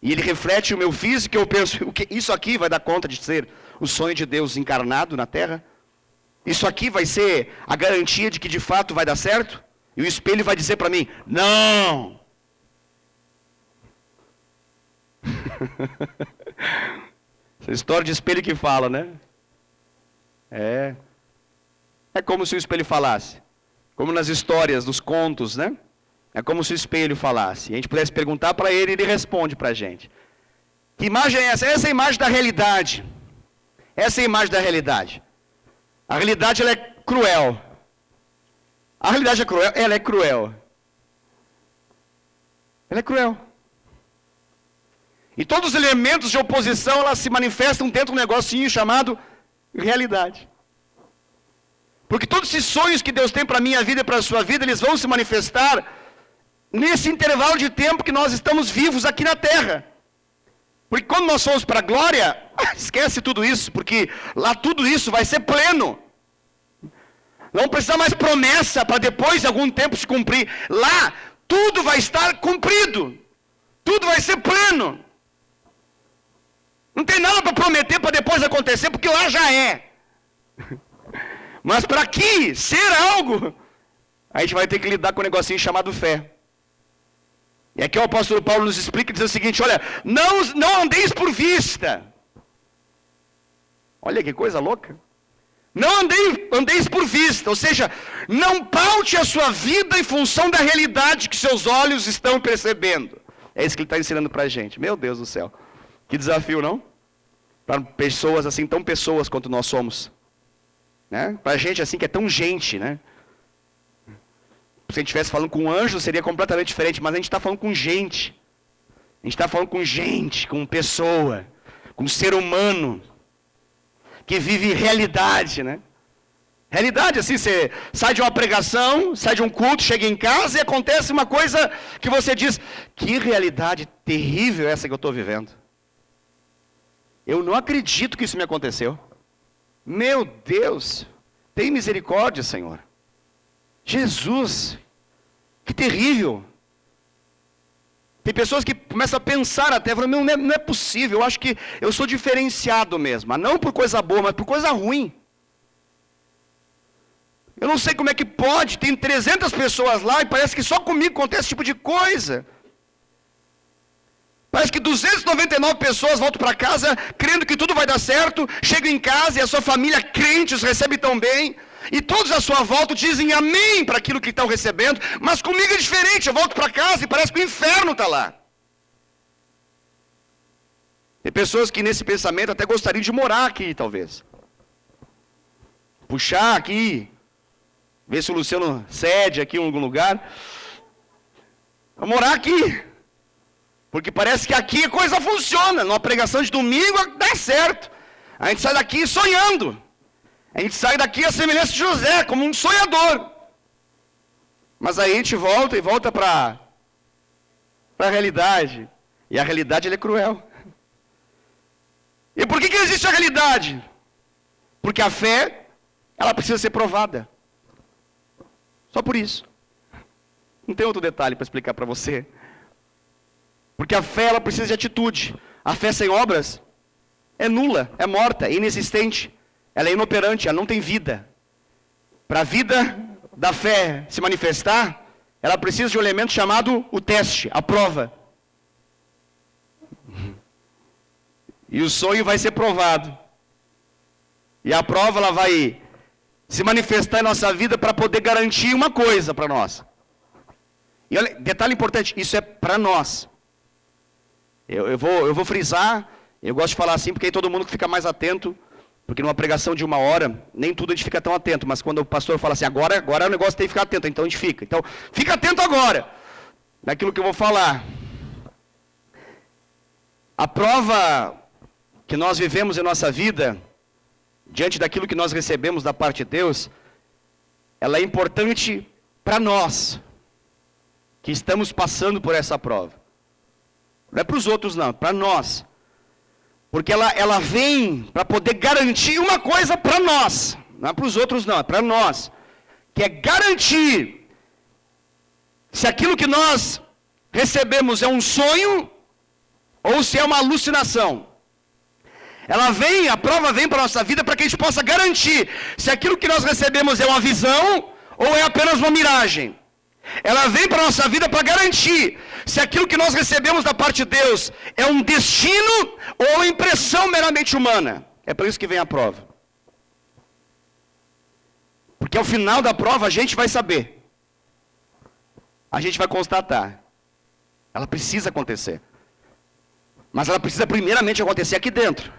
E ele reflete o meu físico e eu penso: isso aqui vai dar conta de ser o sonho de Deus encarnado na terra? Isso aqui vai ser a garantia de que de fato vai dar certo? E o espelho vai dizer para mim: não! Essa história de espelho que fala, né? É como se o espelho falasse. Como nas histórias, dos contos, né? É como se o espelho falasse. E a gente pudesse perguntar para ele e ele responde para a gente. Que imagem é essa? Essa é a imagem da realidade. Essa é a imagem da realidade. A realidade, ela é cruel. A realidade é cruel? Ela é cruel. Ela é cruel. E todos os elementos de oposição, elas se manifestam dentro de um negocinho chamado realidade. Porque todos esses sonhos que Deus tem para a minha vida e para a sua vida, eles vão se manifestar nesse intervalo de tempo que nós estamos vivos aqui na terra. Porque quando nós formos para a glória, esquece tudo isso, porque lá tudo isso vai ser pleno. Não precisa mais promessa para depois de algum tempo se cumprir. Lá tudo vai estar cumprido. Tudo vai ser pleno. Não tem nada para prometer para depois acontecer, porque lá já é. Mas para aqui ser algo, a gente vai ter que lidar com um negocinho chamado fé. E aqui o apóstolo Paulo nos explica e diz o seguinte: olha, não andeis por vista. Olha que coisa louca. Não andeis por vista, ou seja, não paute a sua vida em função da realidade que seus olhos estão percebendo. É isso que ele está ensinando para a gente. Meu Deus do céu. Que desafio, não? Para pessoas assim, tão pessoas quanto nós somos. Né? Para gente assim, que é tão gente, né? Se a gente estivesse falando com anjos, seria completamente diferente. Mas a gente está falando com gente. A gente está falando com gente, com pessoa, com ser humano, que vive realidade, né? Realidade, assim, você sai de uma pregação, sai de um culto, chega em casa e acontece uma coisa que você diz: que realidade terrível essa que eu estou vivendo. Eu não acredito que isso me aconteceu. Meu Deus, tem misericórdia, Senhor. Jesus, que terrível. Tem pessoas que começam a pensar até, falam, não é possível, eu acho que eu sou diferenciado mesmo. Mas não por coisa boa, mas por coisa ruim. Eu não sei como é que pode, tem 300 pessoas lá e parece que só comigo acontece esse tipo de coisa. Parece que 299 pessoas voltam para casa crendo que tudo vai dar certo, chegam em casa e a sua família crente os recebe tão bem, e todos à sua volta dizem amém para aquilo que estão recebendo, mas comigo é diferente, eu volto para casa e parece que o inferno está lá. Tem pessoas que nesse pensamento até gostariam de morar aqui, talvez. Puxar aqui, ver se o Luciano cede aqui em algum lugar. Vou morar aqui. Porque parece que aqui a coisa funciona. Numa pregação de domingo dá certo. A gente sai daqui sonhando. A gente sai daqui a semelhança de José, como um sonhador. Mas aí a gente volta para a realidade. E a realidade ela é cruel. E por que existe a realidade? Porque a fé, ela precisa ser provada. Só por isso. Não tem outro detalhe para explicar para você. Porque a fé, ela precisa de atitude. A fé sem obras é nula, é morta, é inexistente. Ela é inoperante, ela não tem vida. Para a vida da fé se manifestar, ela precisa de um elemento chamado o teste, a prova. E o sonho vai ser provado. E a prova, ela vai se manifestar em nossa vida para poder garantir uma coisa para nós. E olha, detalhe importante, isso é para nós. Eu vou frisar, eu gosto de falar assim, porque aí todo mundo fica mais atento, porque numa pregação de 1 hora, nem tudo a gente fica tão atento, mas quando o pastor fala assim, agora o negócio tem que ficar atento, então a gente fica. Então, fica atento agora, naquilo que eu vou falar. A prova que nós vivemos em nossa vida, diante daquilo que nós recebemos da parte de Deus, ela é importante para nós, que estamos passando por essa prova. Não é para os outros não, para nós. Porque ela vem para poder garantir uma coisa para nós. Não é para os outros não, é para nós. Que é garantir se aquilo que nós recebemos é um sonho ou se é uma alucinação. A prova vem para a nossa vida para que a gente possa garantir se aquilo que nós recebemos é uma visão ou é apenas uma miragem. Ela vem para a nossa vida para garantir se aquilo que nós recebemos da parte de Deus é um destino ou impressão meramente humana. É por isso que vem a prova. Porque ao final da prova a gente vai saber. A gente vai constatar. Ela precisa acontecer. Mas ela precisa primeiramente acontecer aqui dentro.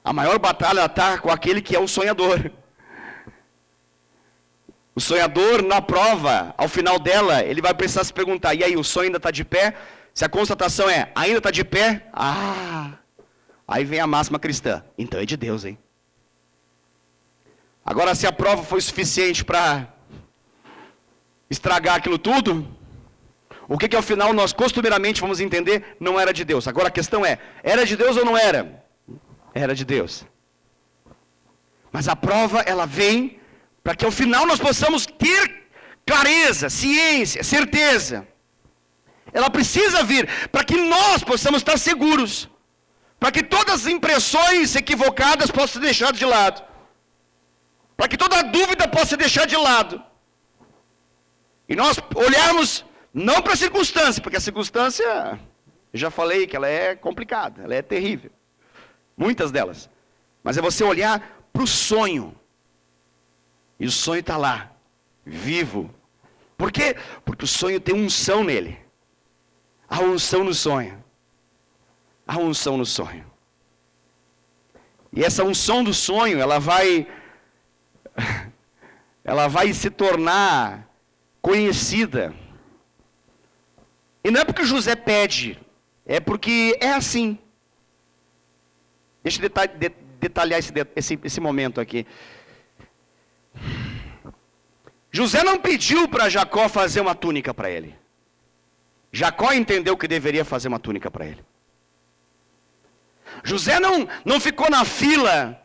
A maior batalha está com aquele que é o sonhador. O sonhador, na prova, ao final dela, ele vai precisar se perguntar, e aí, o sonho ainda está de pé? Se a constatação é, ainda está de pé? Aí vem a máxima cristã. Então é de Deus, hein? Agora, se a prova foi suficiente para estragar aquilo tudo, o que ao final nós costumeiramente vamos entender não era de Deus. Agora a questão é, era de Deus ou não era? Era de Deus. Mas a prova, ela vem para que ao final nós possamos ter clareza, ciência, certeza. Ela precisa vir para que nós possamos estar seguros. Para que todas as impressões equivocadas possam ser deixadas de lado. Para que toda dúvida possa ser deixada de lado. E nós olharmos não para a circunstância, porque a circunstância, eu já falei que ela é complicada, ela é terrível. Muitas delas. Mas é você olhar para o sonho. E o sonho está lá, vivo. Por quê? Porque o sonho tem unção nele. Há unção no sonho. Há unção no sonho. E essa unção do sonho, ela vai se tornar conhecida. E não é porque José pede, é porque é assim. Deixa eu detalhar esse momento aqui. José não pediu para Jacó fazer uma túnica para ele. Jacó entendeu que deveria fazer uma túnica para ele. José não ficou na fila,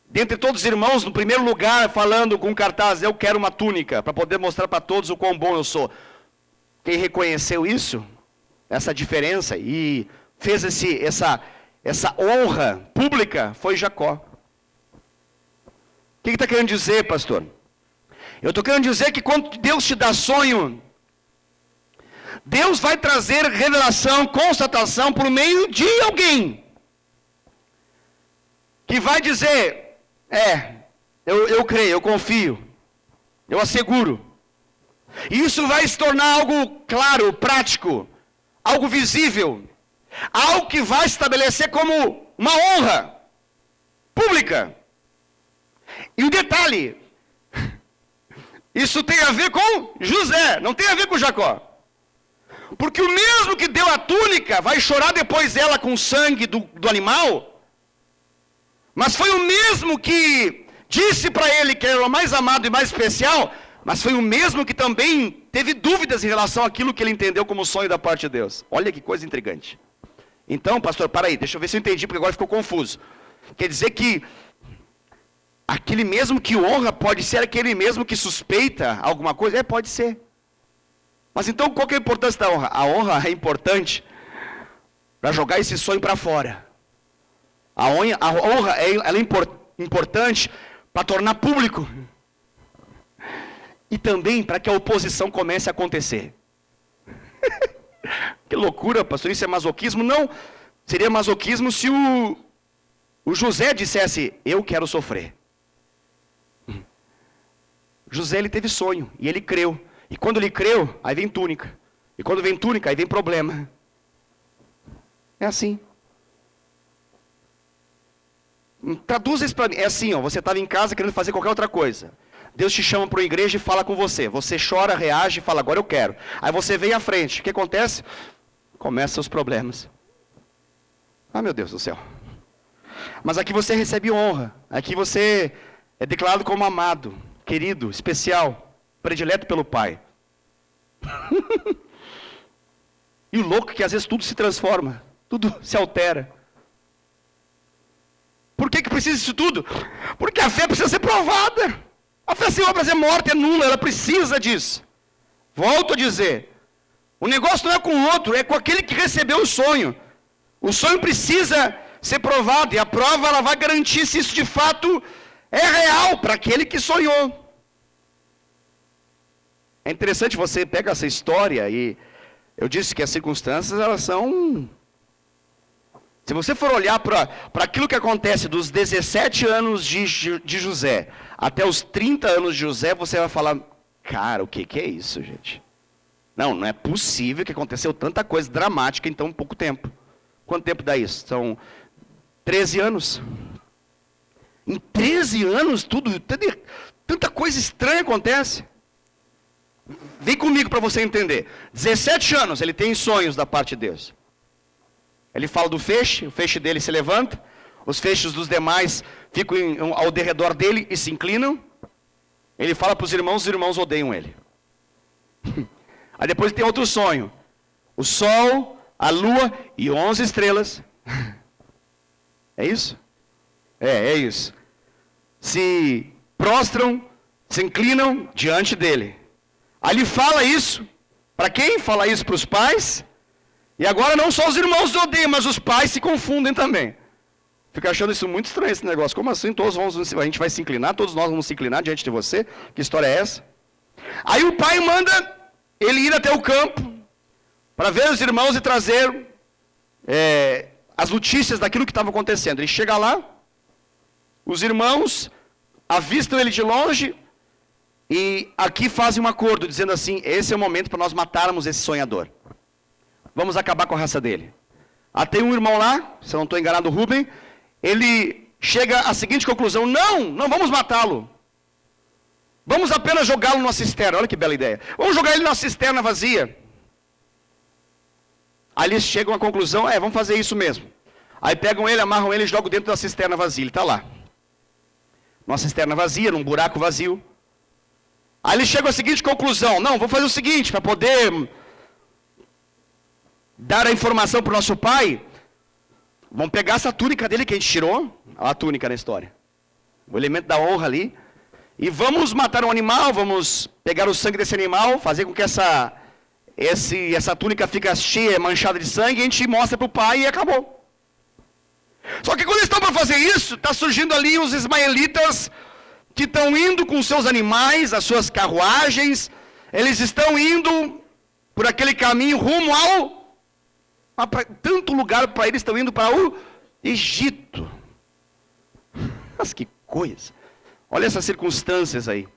dentre todos os irmãos, no primeiro lugar, falando com um cartaz, eu quero uma túnica, para poder mostrar para todos o quão bom eu sou. Quem reconheceu isso, essa diferença, e fez essa honra pública, foi Jacó. O que está querendo dizer, pastor? Eu estou querendo dizer que quando Deus te dá sonho, Deus vai trazer revelação, constatação por meio de alguém. Que vai dizer, eu creio, eu confio, eu asseguro. E isso vai se tornar algo claro, prático, algo visível, algo que vai se estabelecer como uma honra pública. E um detalhe, isso tem a ver com José, não tem a ver com Jacó. Porque o mesmo que deu a túnica, vai chorar depois ela com o sangue do animal, mas foi o mesmo que disse para ele que era o mais amado e mais especial, mas foi o mesmo que também teve dúvidas em relação àquilo que ele entendeu como sonho da parte de Deus. Olha que coisa intrigante. Então, pastor, para aí, deixa eu ver se eu entendi, porque agora ficou confuso. Quer dizer que aquele mesmo que honra pode ser aquele mesmo que suspeita alguma coisa? Pode ser. Mas então qual que é a importância da honra? A honra é importante para jogar esse sonho para fora. A honra ela é importante para tornar público. E também para que a oposição comece a acontecer. Que loucura, pastor, isso é masoquismo? Não, seria masoquismo se o José dissesse, eu quero sofrer. José, ele teve sonho, e ele creu. E quando ele creu, aí vem túnica. E quando vem túnica, aí vem problema. É assim. Traduz isso para mim. É assim, você estava em casa querendo fazer qualquer outra coisa. Deus te chama para uma igreja e fala com você. Você chora, reage e fala, agora eu quero. Aí você vem à frente. O que acontece? Começam os problemas. Ah, meu Deus do céu. Mas aqui você recebe honra. Aqui você é declarado como amado, querido, especial, predileto pelo Pai. E o louco é que às vezes tudo se transforma. Tudo se altera. Por que precisa disso tudo? Porque a fé precisa ser provada. A fé sem obras é morta, é nula, ela precisa disso. Volto a dizer, o negócio não é com o outro, é com aquele que recebeu o sonho. O sonho precisa ser provado, e a prova ela vai garantir se isso de fato é real para aquele que sonhou. É interessante, você pega essa história, e eu disse que as circunstâncias elas são... Se você for olhar para aquilo que acontece dos 17 anos de José até os 30 anos de José, você vai falar, cara, o que é isso, gente? Não é possível que aconteceu tanta coisa dramática em tão pouco tempo. Quanto tempo dá isso? São 13 anos. Em 13 anos, tanta coisa estranha acontece. Vem comigo para você entender. 17 anos, ele tem sonhos da parte de Deus. Ele fala do feixe, o feixe dele se levanta, os feixes dos demais ficam ao derredor dele e se inclinam. Ele fala para os irmãos odeiam ele. Aí depois tem outro sonho. O sol, a lua e 11 estrelas. É isso? É isso. Se prostram, se inclinam diante dele. Aí ele fala isso. Para quem? Fala isso para os pais. E agora não só os irmãos odeiam, mas os pais se confundem também. Fica achando isso muito estranho, esse negócio. Como assim? A gente vai se inclinar, todos nós vamos se inclinar diante de você? Que história é essa? Aí o pai manda ele ir até o campo para ver os irmãos e trazer as notícias daquilo que estava acontecendo. Ele chega lá, os irmãos avistam ele de longe e aqui fazem um acordo, dizendo assim, esse é o momento para nós matarmos esse sonhador. Vamos acabar com a raça dele. Tem um irmão lá, se eu não estou enganado, Rubem, ele chega à seguinte conclusão, não vamos matá-lo. Vamos apenas jogá-lo numa cisterna, olha que bela ideia. Vamos jogar ele numa cisterna vazia. Aí eles chegam à conclusão, vamos fazer isso mesmo. Aí pegam ele, amarram ele e jogam dentro da cisterna vazia, ele está lá. Numa cisterna vazia, num buraco vazio. Aí eles chegam à seguinte conclusão, vamos fazer o seguinte, para poder dar a informação para o nosso pai, Vamos pegar essa túnica dele que a gente tirou, a túnica na história, o elemento da honra ali, e vamos matar um animal, vamos pegar o sangue desse animal, fazer com que essa túnica fique cheia, manchada de sangue, e a gente mostra para o pai e acabou. Só que quando eles estão para fazer isso, está surgindo ali os ismaelitas, que estão indo com seus animais, as suas carruagens, eles estão indo por aquele caminho rumo tanto lugar para eles, estão indo para o Egito. Mas que coisa! Olha essas circunstâncias aí.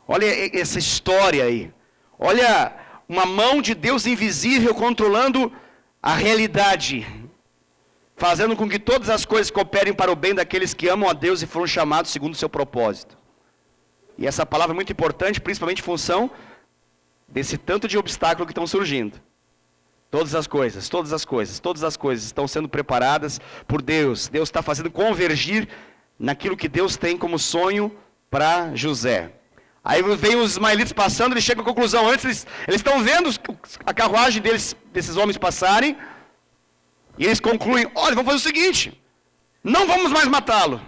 Olha essa história aí. Olha uma mão de Deus invisível controlando a realidade, fazendo com que todas as coisas cooperem para o bem daqueles que amam a Deus e foram chamados segundo o seu propósito. E essa palavra é muito importante, principalmente em função desse tanto de obstáculo que estão surgindo. Todas as coisas estão sendo preparadas por Deus. Deus está fazendo convergir naquilo que Deus tem como sonho para José. Aí vem os ismaelitas passando, eles chegam à conclusão, antes eles estão vendo a carruagem desses homens passarem, e eles concluem, olha, vamos fazer o seguinte, não vamos mais matá-lo.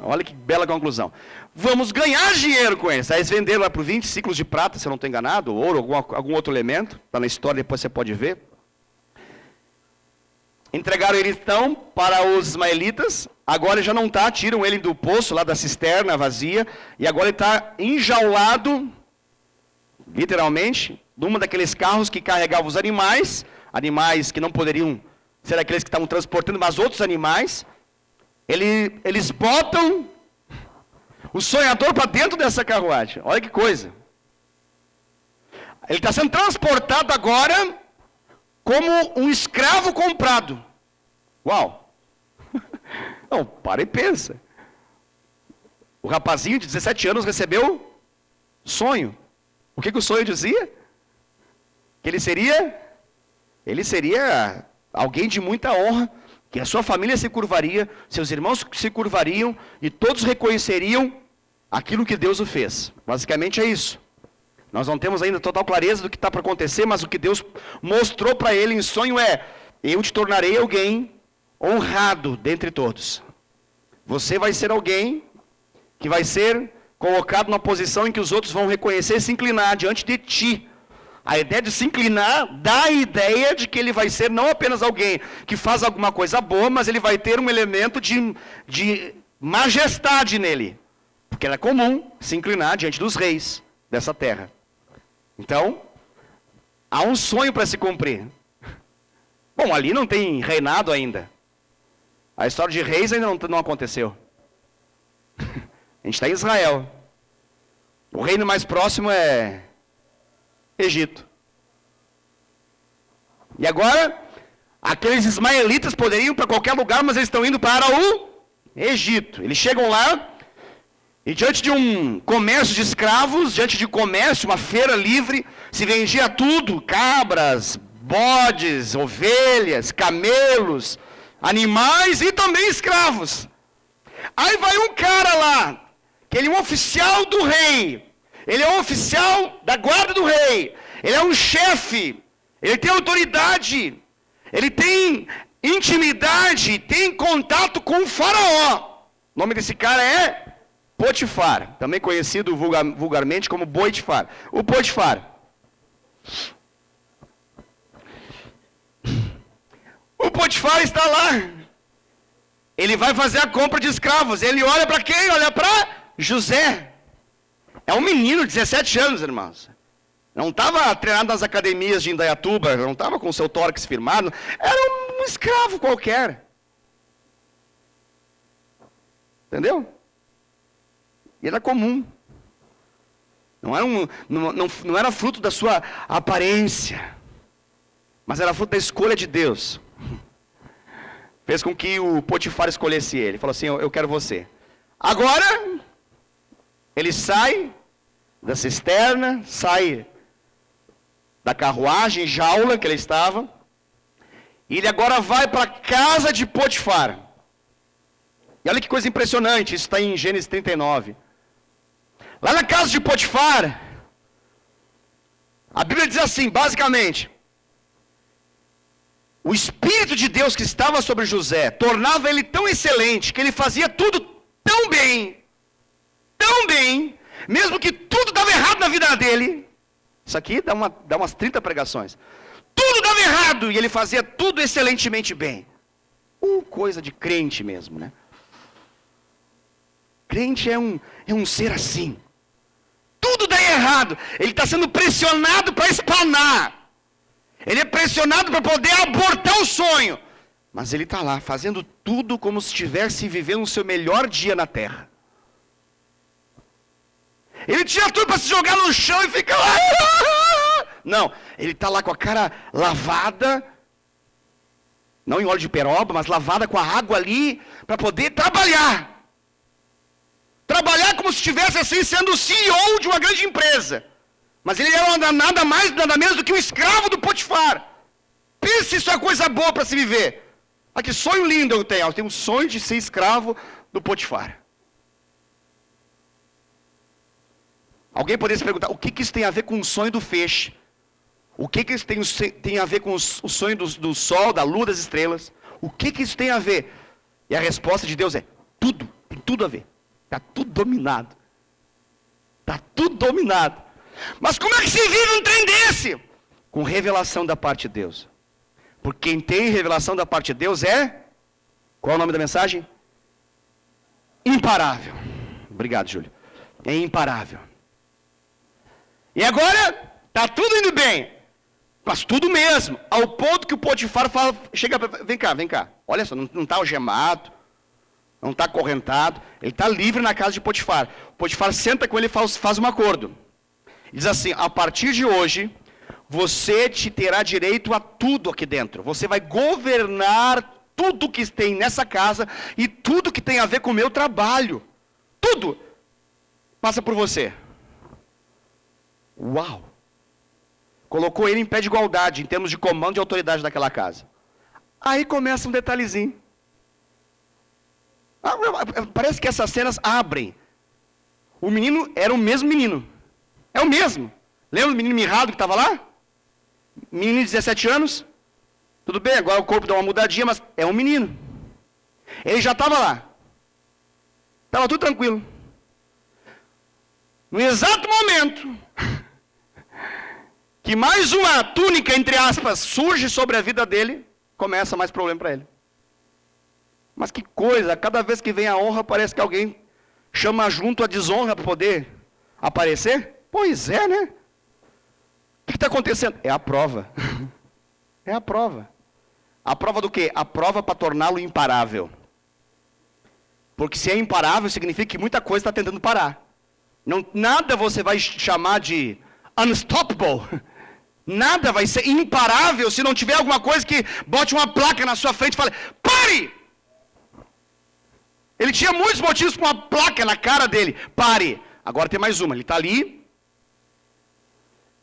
Olha que bela conclusão. Vamos ganhar dinheiro com eles. Aí eles venderam lá por 20 ciclos de prata, se eu não estou enganado, ouro, algum outro elemento. Está na história, depois você pode ver. Entregaram ele então para os ismaelitas. Agora ele já não está, tiram ele do poço, lá da cisterna vazia. E agora ele está enjaulado, literalmente, numa daqueles carros que carregavam os animais. Animais que não poderiam ser aqueles que estavam transportando, mas outros animais. Eles botam o sonhador para dentro dessa carruagem. Olha que coisa. Ele está sendo transportado agora como um escravo comprado. Uau! Não, para e pensa. O rapazinho de 17 anos recebeu sonho. O que o sonho dizia? Que ele seria alguém de muita honra, que a sua família se curvaria, seus irmãos se curvariam e todos reconheceriam aquilo que Deus o fez. Basicamente é isso. Nós não temos ainda total clareza do que está para acontecer, mas o que Deus mostrou para ele em sonho é: eu te tornarei alguém honrado dentre todos. Você vai ser alguém que vai ser colocado numa posição em que os outros vão reconhecer e se inclinar diante de ti. A ideia de se inclinar dá a ideia de que ele vai ser não apenas alguém que faz alguma coisa boa, mas ele vai ter um elemento de majestade nele. Porque era comum se inclinar diante dos reis dessa terra. Então, há um sonho para se cumprir. Bom, ali não tem reinado ainda. A história de reis ainda não aconteceu. A gente está em Israel. O reino mais próximo é Egito. E agora, aqueles ismaelitas poderiam ir para qualquer lugar, mas eles estão indo para o Egito. Eles chegam lá, e diante de um comércio de escravos, diante de comércio, uma feira livre, se vendia tudo: cabras, bodes, ovelhas, camelos, animais e também escravos. Aí vai um cara lá, que ele é um oficial do rei. Ele é um oficial da guarda do rei. Ele é um chefe. Ele tem autoridade. Ele tem intimidade. Tem contato com o faraó. O nome desse cara é Potifar. Também conhecido vulgarmente como Boitifar. O Potifar. O Potifar está lá. Ele vai fazer a compra de escravos. Ele olha para quem? Olha para José. É um menino de 17 anos, irmãos. Não estava treinado nas academias de Indaiatuba, não estava com o seu tórax firmado. Era um escravo qualquer. Entendeu? E era comum. Não era fruto da sua aparência, mas era fruto da escolha de Deus. Fez com que o Potifar escolhesse ele. Falou assim: eu quero você. Agora, ele sai da cisterna, sai da carruagem, jaula que ele estava, e ele agora vai para a casa de Potifar. E olha que coisa impressionante, isso está em Gênesis 39. Lá na casa de Potifar, a Bíblia diz assim, basicamente: o Espírito de Deus que estava sobre José tornava ele tão excelente, que ele fazia tudo tão bem, mesmo que tudo dava errado na vida dele. Isso aqui dá umas 30 pregações. Tudo dava errado e ele fazia tudo excelentemente bem. Coisa de crente mesmo, né? Crente é um ser assim. Tudo dá errado. Ele está sendo pressionado para espanar. Ele é pressionado para poder abortar o sonho. Mas ele está lá, fazendo tudo como se estivesse vivendo o seu melhor dia na terra. Ele tinha tudo para se jogar no chão e ficar lá. Não, ele está lá com a cara lavada. Não em óleo de peroba, mas lavada com a água ali. Para poder trabalhar. Trabalhar como se estivesse assim, sendo o CEO de uma grande empresa. Mas ele era nada mais, nada menos do que um escravo do Potifar. Pense se isso é coisa boa para se viver. Ah, que sonho lindo eu tenho. Eu tenho um sonho de ser escravo do Potifar. Alguém poderia se perguntar, o que isso tem a ver com o sonho do feixe? O que isso tem a ver com o sonho do sol, da lua, das estrelas? O que isso tem a ver? E a resposta de Deus é, tudo, tem tudo a ver. Está tudo dominado. Está tudo dominado. Mas como é que se vive um trem desse? Com revelação da parte de Deus. Porque quem tem revelação da parte de Deus é... Qual é o nome da mensagem? Imparável. Obrigado, Júlio. É imparável. E agora, está tudo indo bem. Mas tudo mesmo. Ao ponto que o Potifar fala, chega, vem cá. Olha só, não está algemado. Não está acorrentado, ele está livre na casa de Potifar. Potifar senta com ele e faz um acordo. Diz assim, a partir de hoje, você te terá direito a tudo aqui dentro. Você vai governar tudo que tem nessa casa e tudo que tem a ver com o meu trabalho. Tudo passa por você. Uau! Colocou ele em pé de igualdade, em termos de comando e autoridade daquela casa. Aí começa um detalhezinho. Parece que essas cenas abrem. O menino era o mesmo menino. É o mesmo. Lembra do menino mirrado que estava lá? Menino de 17 anos. Tudo bem, agora o corpo dá uma mudadinha, mas é um menino. Ele já estava lá. Estava tudo tranquilo. No exato momento que mais uma túnica, entre aspas, surge sobre a vida dele, começa mais problema para ele. Mas que coisa, cada vez que vem a honra, parece que alguém chama junto a desonra para poder aparecer? Pois é, né? O que está acontecendo? É a prova. É a prova. A prova do quê? A prova para torná-lo imparável. Porque se é imparável, significa que muita coisa está tentando parar. Nada você vai chamar de unstoppable. Nada vai ser imparável se não tiver alguma coisa que bote uma placa na sua frente e fale, pare! Ele tinha muitos motivos com uma placa na cara dele. Pare. Agora tem mais uma. Ele está ali.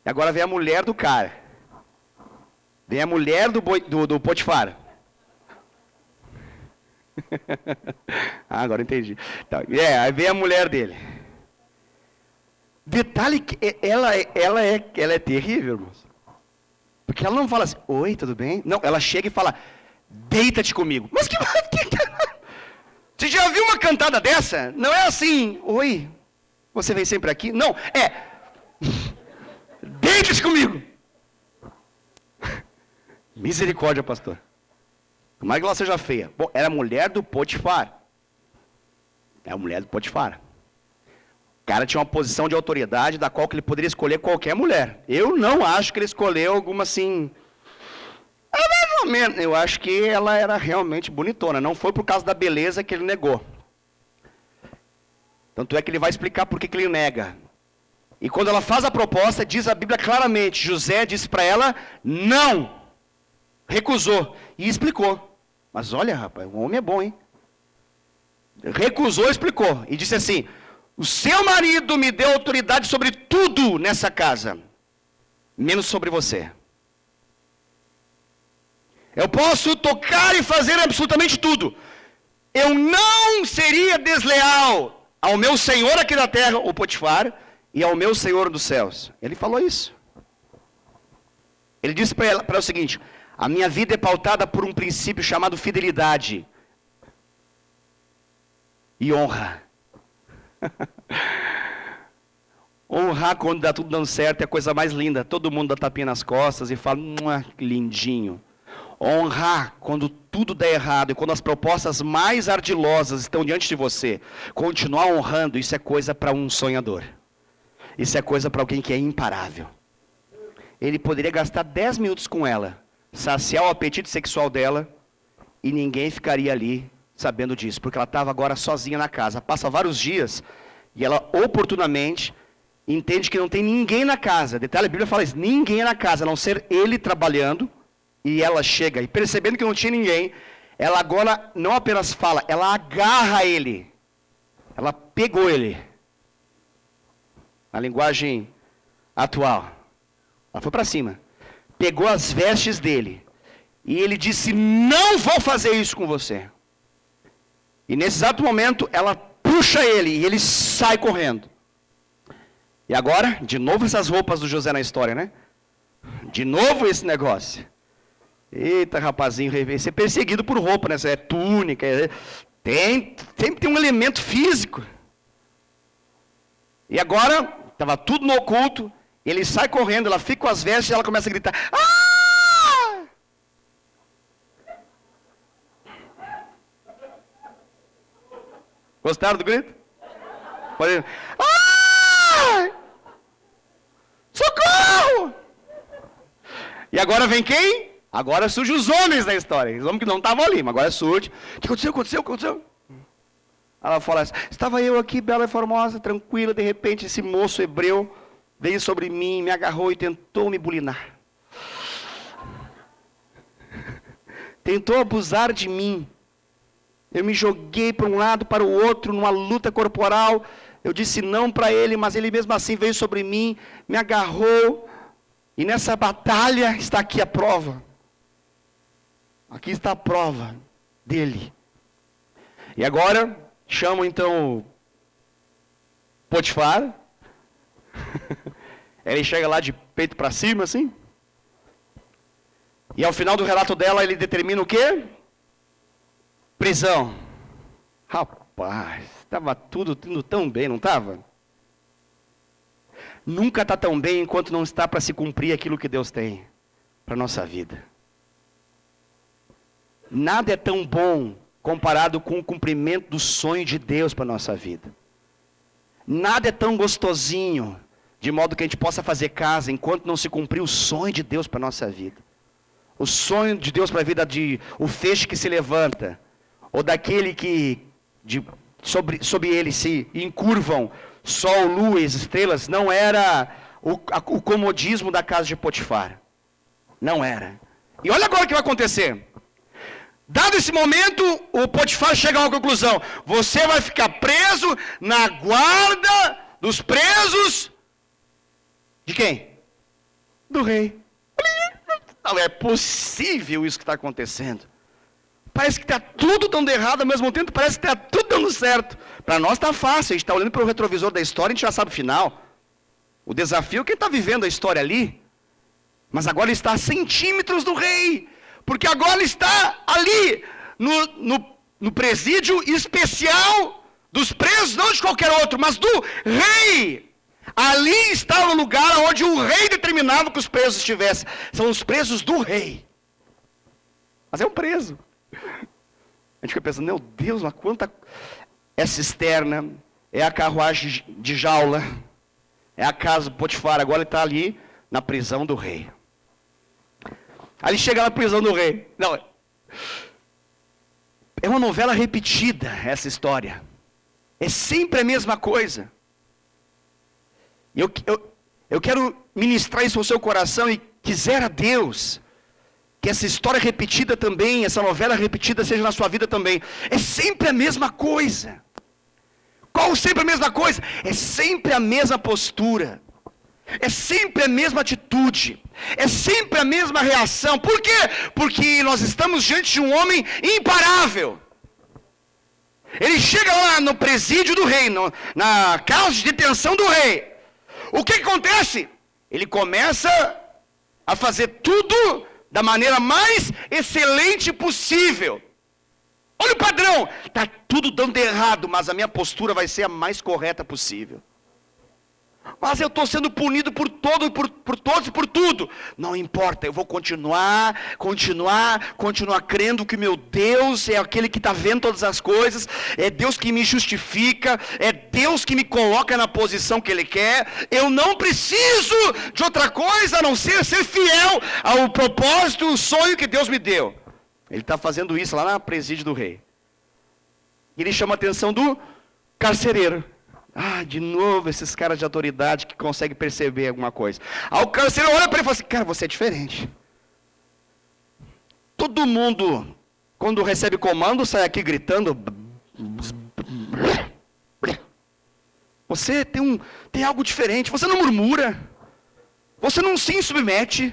E agora vem a mulher do cara. Vem a mulher do Potifar. Agora entendi. Então, aí vem a mulher dele. Detalhe que ela é terrível, irmãos. Porque ela não fala assim, oi, tudo bem? Não, ela chega e fala, deita-te comigo. Mas que... Você já viu uma cantada dessa? Não é assim, oi, você vem sempre aqui? Não, é, deite-se comigo. Misericórdia, pastor. Tomara que ela seja feia. Bom, era a mulher do Potifar. É a mulher do Potifar. O cara tinha uma posição de autoridade da qual que ele poderia escolher qualquer mulher. Eu não acho que ele escolheu alguma assim... Mais ou menos, eu acho que ela era realmente bonitona. Não foi por causa da beleza que ele negou. Tanto é que ele vai explicar por que ele nega. E quando ela faz a proposta, diz a Bíblia claramente, José disse para ela, não. Recusou. E explicou. Mas olha, rapaz, o homem é bom, hein? Recusou e explicou. E disse assim, o seu marido me deu autoridade sobre tudo nessa casa, menos sobre você. Eu posso tocar e fazer absolutamente tudo. Eu não seria desleal ao meu senhor aqui da terra, o Potifar, e ao meu senhor dos céus. Ele falou isso. Ele disse para ela o seguinte, A minha vida é pautada por um princípio chamado fidelidade e honra. Honrar quando dá tudo dando certo é a coisa mais linda. Todo mundo dá tapinha nas costas e fala, que lindinho. Honrar quando tudo dá errado e quando as propostas mais ardilosas estão diante de você. Continuar honrando, isso é coisa para um sonhador. Isso é coisa para alguém que é imparável. Ele poderia gastar 10 minutos com ela, saciar o apetite sexual dela, e ninguém ficaria ali sabendo disso, porque ela estava agora sozinha na casa. Passa vários dias, e ela oportunamente entende que não tem ninguém na casa. Detalhe, a Bíblia fala isso, ninguém na casa, a não ser ele trabalhando, e ela chega, e percebendo que não tinha ninguém, ela agora não apenas fala, ela agarra ele. Ela pegou ele. Na linguagem atual. Ela foi para cima. Pegou as vestes dele. E ele disse, não vou fazer isso com você. E nesse exato momento, ela puxa ele e ele sai correndo. E agora, de novo essas roupas do José na história, né? De novo esse negócio. Eita, rapazinho, ser perseguido por roupa, né? É túnica, sempre tem um elemento físico. E agora, estava tudo no oculto, ele sai correndo, ela fica com as vestes e ela começa a gritar, ah! Gostaram do grito? Pode... Ah! Socorro! E agora vem quem? Agora surgem os homens da história. Os homens que não estavam ali, mas agora surge. O que aconteceu? Ela fala assim, estava eu aqui, bela e formosa, tranquila, de repente esse moço hebreu veio sobre mim, me agarrou e tentou me bulinar. Tentou abusar de mim. Eu me joguei para um lado, para o outro, numa luta corporal. Eu disse não para ele, mas ele mesmo assim veio sobre mim, me agarrou. E nessa batalha está aqui a prova. Aqui está a prova dele. E agora, chamam então Potifar. Ele chega lá de peito para cima, assim. E ao final do relato dela, ele determina o quê? Prisão. Rapaz, estava tudo indo tão bem, não estava? Nunca está tão bem enquanto não está para se cumprir aquilo que Deus tem para a nossa vida. Nada é tão bom comparado com o cumprimento do sonho de Deus para a nossa vida. Nada é tão gostosinho, de modo que a gente possa fazer casa, enquanto não se cumprir o sonho de Deus para a nossa vida. O sonho de Deus para a vida de o feixe que se levanta, ou daquele que sobre ele se encurvam sol, lua e estrelas, não era o comodismo da casa de Potifar. Não era. E olha agora o que vai acontecer. Dado esse momento, o Potifar chega a uma conclusão. Você vai ficar preso na guarda dos presos de quem? Do rei. Não é possível isso que está acontecendo. Parece que está tudo dando errado ao mesmo tempo, parece que está tudo dando certo. Para nós está fácil, a gente está olhando para o retrovisor da história, a gente já sabe o final. O desafio é quem está vivendo a história ali. Mas agora ele está a centímetros do rei. Porque agora ele está ali, no presídio especial dos presos, não de qualquer outro, mas do rei. Ali está o lugar onde o rei determinava que os presos estivessem. São os presos do rei. Mas é um preso. A gente fica pensando, meu Deus, mas quanta... É cisterna, é a carruagem de jaula, é a casa do Potifar. Agora ele está ali na prisão do rei. Aí ele chega na prisão do rei. Não, é uma novela repetida essa história. É sempre a mesma coisa. Eu quero ministrar isso ao seu coração e quiser a Deus que essa história repetida também, essa novela repetida seja na sua vida também. É sempre a mesma coisa. Qual sempre a mesma coisa? É sempre a mesma postura. É sempre a mesma atitude. É sempre a mesma reação. Por quê? Porque nós estamos diante de um homem imparável. Ele chega lá no presídio do rei, na casa de detenção do rei. O que acontece? Ele começa a fazer tudo da maneira mais excelente possível. Olha o padrão, está tudo dando errado, mas a minha postura vai ser a mais correta possível. Mas eu estou sendo punido por todos e por tudo. Não importa, eu vou continuar crendo que meu Deus é aquele que está vendo todas as coisas, é Deus que me justifica, é Deus que me coloca na posição que Ele quer. Eu não preciso de outra coisa a não ser fiel ao propósito, o sonho que Deus me deu. Ele está fazendo isso lá na presídio do rei. Ele chama a atenção do carcereiro. De novo esses caras de autoridade que conseguem perceber alguma coisa. Aí o carcereiro olha para ele e fala assim, cara, você é diferente. Todo mundo, quando recebe comando, sai aqui gritando. Você tem algo diferente, você não murmura. Você não se submete.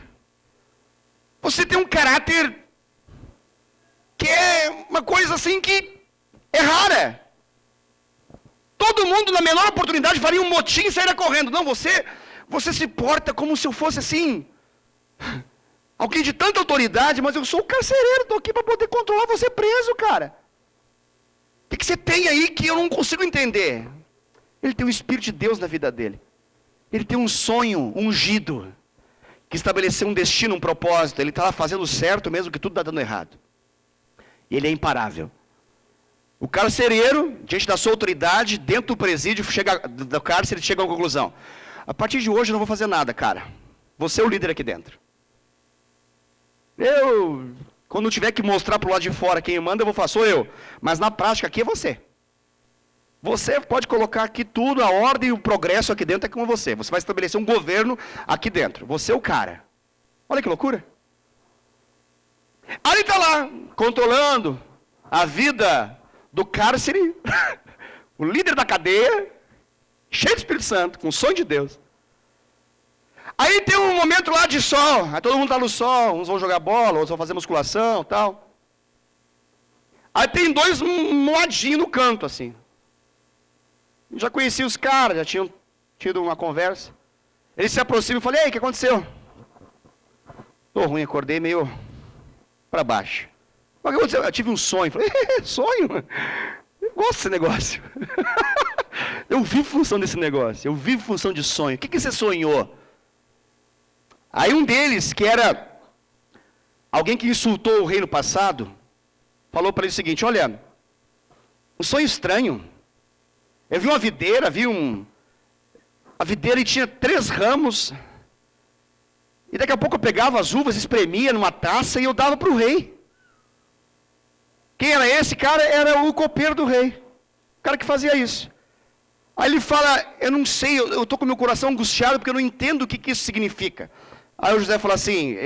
Você tem um caráter que é uma coisa assim que é rara. Todo mundo, na menor oportunidade, faria um motim e sairia correndo. Não, você se porta como se eu fosse assim, alguém de tanta autoridade, mas eu sou o carcereiro, estou aqui para poder controlar você preso, cara. O que você tem aí que eu não consigo entender? Ele tem o Espírito de Deus na vida dele. Ele tem um sonho ungido, que estabeleceu um destino, um propósito. Ele está lá fazendo certo mesmo que tudo está dando errado. E ele é imparável. O carcereiro, diante da sua autoridade, dentro do presídio, do cárcere, ele chega a uma conclusão. A partir de hoje eu não vou fazer nada, cara. Você é o líder aqui dentro. Quando eu tiver que mostrar para o lado de fora quem manda, eu vou falar, sou eu. Mas na prática aqui é você. Você pode colocar aqui tudo, a ordem e o progresso aqui dentro é com você. Você vai estabelecer um governo aqui dentro. Você é o cara. Olha que loucura. Aí ele está lá, controlando a vida do cárcere, o líder da cadeia, cheio do Espírito Santo, com o sonho de Deus. Aí tem um momento lá de sol, aí todo mundo está no sol, uns vão jogar bola, outros vão fazer musculação e tal. Aí tem dois moadinhos no canto, assim. Eu já conheci os caras, já tinham tido uma conversa. Eles se aproximam e falam, ei, o que aconteceu? Tô ruim, acordei meio para baixo. O que aconteceu? Eu tive um sonho. Falei, sonho? Eu gosto desse negócio. Eu vivo função desse negócio. Eu vivo função de sonho. O que você sonhou? Aí um deles, que era alguém que insultou o rei no passado, falou para ele o seguinte, olha, um sonho estranho. Eu vi uma videira, a videira e tinha 3 ramos. E daqui a pouco eu pegava as uvas, espremia numa taça e eu dava para o rei. Quem era esse cara? Era o copeiro do rei. O cara que fazia isso. Aí ele fala, eu não sei, eu estou com meu coração angustiado porque eu não entendo o que isso significa. Aí o José fala assim,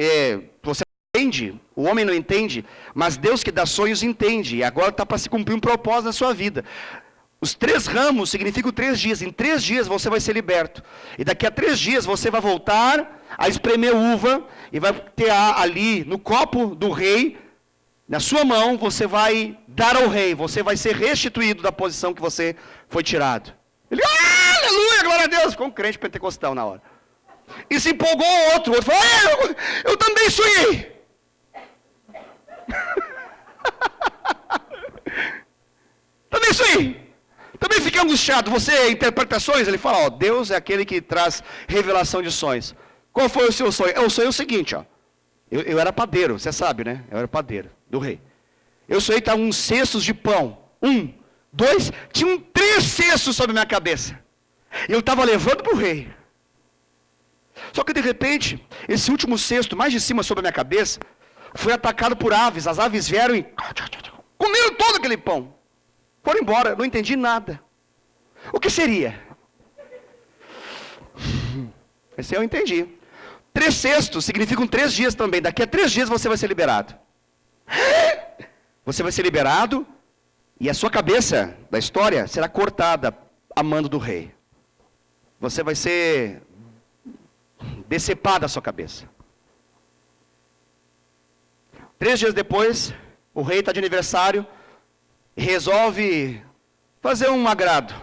você não entende, o homem não entende, mas Deus que dá sonhos entende. E agora está para se cumprir um propósito na sua vida. Os 3 ramos significam 3 dias. Em 3 dias você vai ser liberto. E daqui a 3 dias você vai voltar a espremer uva e vai ter ali no copo do rei, na sua mão, você vai dar ao rei. Você vai ser restituído da posição que você foi tirado. Ele, aleluia, glória a Deus. Ficou um crente pentecostal na hora. E se empolgou outro falou, eu também sonhei. Também sonhei. Também fiquei angustiado. Você, interpretações, ele fala, Deus é aquele que traz revelação de sonhos. Qual foi o seu sonho? Eu sonhei o seguinte, eu era padeiro, você sabe, né? Eu era padeiro do rei. Eu sonhei que estavam uns cestos de pão. 1, 2, tinham 3 cestos sobre a minha cabeça. E eu estava levando para o rei. Só que de repente, esse último cesto, mais de cima sobre a minha cabeça, foi atacado por aves. As aves vieram e comeram todo aquele pão. Foram embora, não entendi nada. O que seria? Esse eu entendi. 3 cestos significam 3 dias também. Daqui a 3 dias você vai ser liberado. Você vai ser liberado e a sua cabeça da história será cortada a mando do rei. Você vai ser decepada a sua cabeça. 3 dias depois, o rei está de aniversário e resolve fazer um agrado.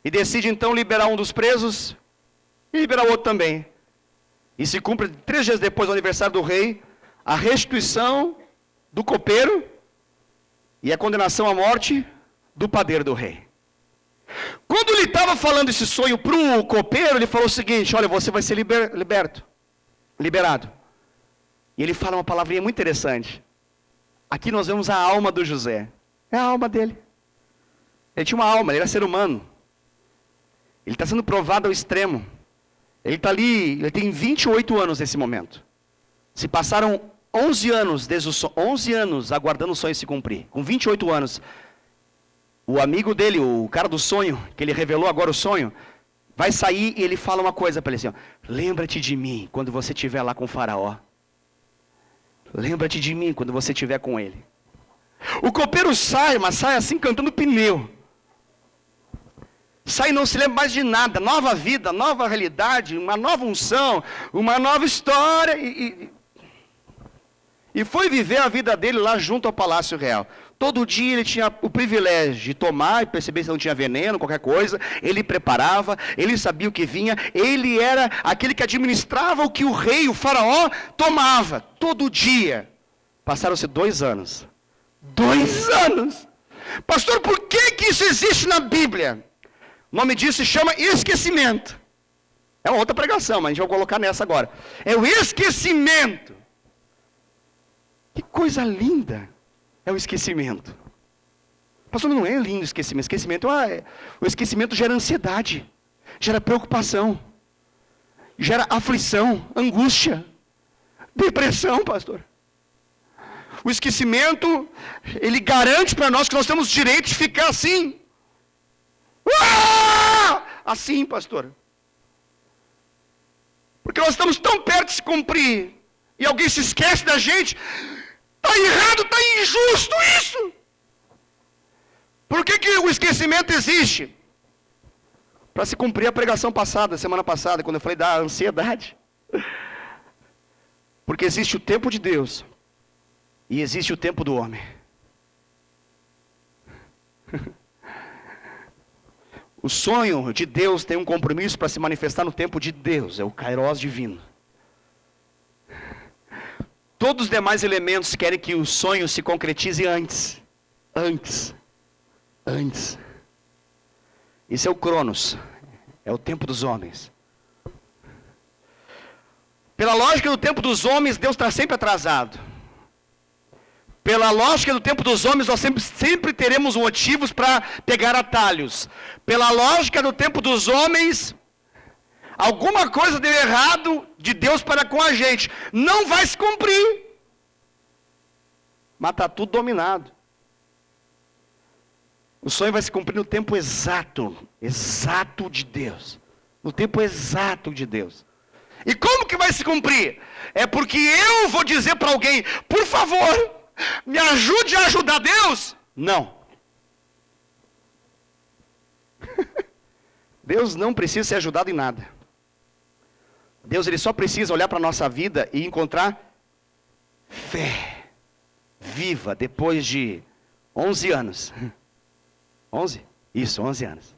E decide então liberar um dos presos e liberar o outro também. E se cumpre 3 dias depois do aniversário do rei, a restituição do copeiro e a condenação à morte do padeiro do rei. Quando ele estava falando esse sonho para o copeiro, ele falou o seguinte: olha, você vai ser liberado. E ele fala uma palavrinha muito interessante. Aqui nós vemos a alma do José. É a alma dele. Ele tinha uma alma, ele era ser humano. Ele está sendo provado ao extremo. Ele está ali, ele tem 28 anos nesse momento. Se passaram 11 anos, desde 11 anos aguardando o sonho se cumprir. Com 28 anos, o amigo dele, o cara do sonho, que ele revelou agora o sonho, vai sair e ele fala uma coisa para ele assim: ó, lembra-te de mim quando você estiver lá com o faraó. Lembra-te de mim quando você estiver com ele. O copeiro sai, mas sai assim cantando pneu. Sai e não se lembra mais de nada. Nova vida, nova realidade, uma nova unção, uma nova história. E foi viver a vida dele lá junto ao Palácio Real. Todo dia ele tinha o privilégio de tomar e perceber se não tinha veneno, qualquer coisa. Ele preparava, ele sabia o que vinha. Ele era aquele que administrava o que o rei, o faraó, tomava. Todo dia. Passaram-se 2 anos. 2 anos! Pastor, por que isso existe na Bíblia? O nome disso se chama esquecimento. É uma outra pregação, mas a gente vai colocar nessa agora. É o esquecimento. Que coisa linda é o esquecimento. Pastor, não é lindo o esquecimento. O esquecimento gera ansiedade, gera preocupação, gera aflição, angústia, depressão, pastor. O esquecimento, ele garante para nós que nós temos direito de ficar assim. Assim, pastor. Porque nós estamos tão perto de se cumprir, e alguém se esquece da gente. Está errado, está injusto isso. Por que o esquecimento existe? Para se cumprir a pregação passada, semana passada, quando eu falei da ansiedade. Porque existe o tempo de Deus e existe o tempo do homem. O sonho de Deus tem um compromisso para se manifestar no tempo de Deus, é o Kairos divino. Todos os demais elementos querem que o sonho se concretize antes. Isso é o Cronos, é o tempo dos homens. Pela lógica do tempo dos homens, Deus está sempre atrasado. Pela lógica do tempo dos homens, nós sempre teremos motivos para pegar atalhos. Pela lógica do tempo dos homens, alguma coisa deu errado de Deus para com a gente. Não vai se cumprir. Mas está tudo dominado. O sonho vai se cumprir no tempo exato de Deus. No tempo exato de Deus. E como que vai se cumprir? É porque eu vou dizer para alguém: por favor, me ajude a ajudar Deus? Não. Deus não precisa ser ajudado em nada. Deus, ele só precisa olhar para a nossa vida e encontrar fé viva depois de 11 anos. 11? Isso, 11 anos.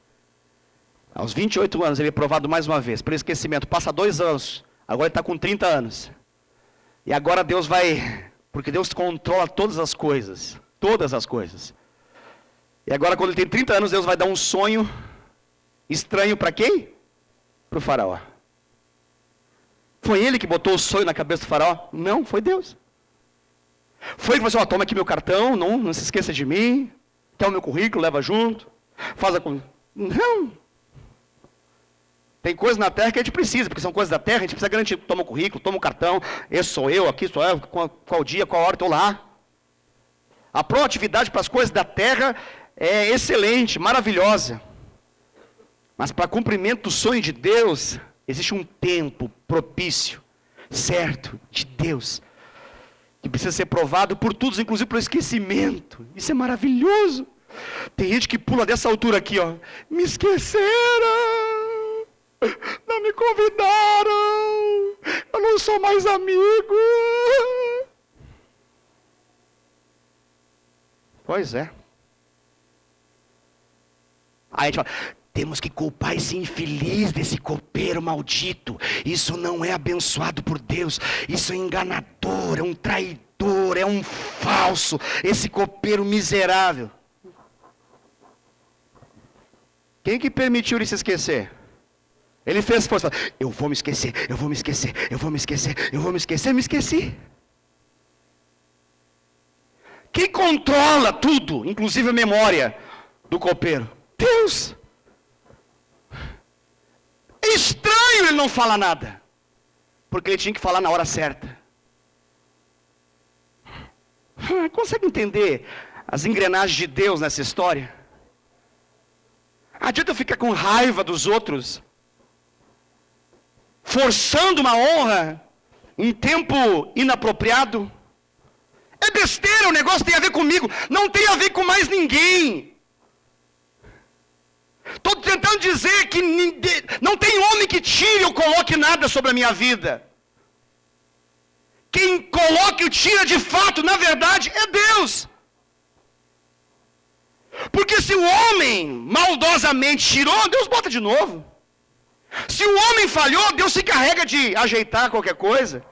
Aos 28 anos ele é provado mais uma vez, por esquecimento. Passa 2 anos, agora ele está com 30 anos. E agora Deus vai, porque Deus controla todas as coisas. Todas as coisas. E agora quando ele tem 30 anos, Deus vai dar um sonho estranho para quem? Para o faraó. Foi ele que botou o sonho na cabeça do faraó? Não, foi Deus. Foi ele que falou assim: toma aqui meu cartão, não se esqueça de mim. Quer o meu currículo, leva junto. Faz a... Não. Tem coisas na terra que a gente precisa, porque são coisas da terra, a gente precisa garantir. Toma o currículo, toma o cartão. Esse sou eu, aqui sou eu, qual dia, qual hora estou lá. A proatividade para as coisas da terra é excelente, maravilhosa. Mas para cumprimento do sonho de Deus, existe um tempo propício, certo, de Deus, que precisa ser provado por todos, inclusive pelo esquecimento. Isso é maravilhoso. Tem gente que pula dessa altura aqui, ó. Me esqueceram, não me convidaram, eu não sou mais amigo. Pois é. Aí a gente fala: Temos que culpar esse infeliz desse copeiro maldito. Isso não é abençoado por Deus. Isso é enganador, é um traidor, é um falso. Esse copeiro miserável. Quem que permitiu ele se esquecer? Ele fez força. Eu vou me esquecer, eu vou me esquecer, eu vou me esquecer, eu vou me esquecer. Me esqueci. Quem controla tudo, inclusive a memória do copeiro? Deus. É estranho ele não falar nada, porque ele tinha que falar na hora certa. Consegue entender as engrenagens de Deus nessa história? Adianta eu ficar com raiva dos outros, forçando uma honra em tempo inapropriado? É besteira, o negócio tem a ver comigo, não tem a ver com mais ninguém. Estou tentando dizer que não tem homem que tire ou coloque nada sobre a minha vida. Quem coloca e tira de fato, na verdade, é Deus. Porque se o homem maldosamente tirou, Deus bota de novo. Se o homem falhou, Deus se encarrega de ajeitar qualquer coisa.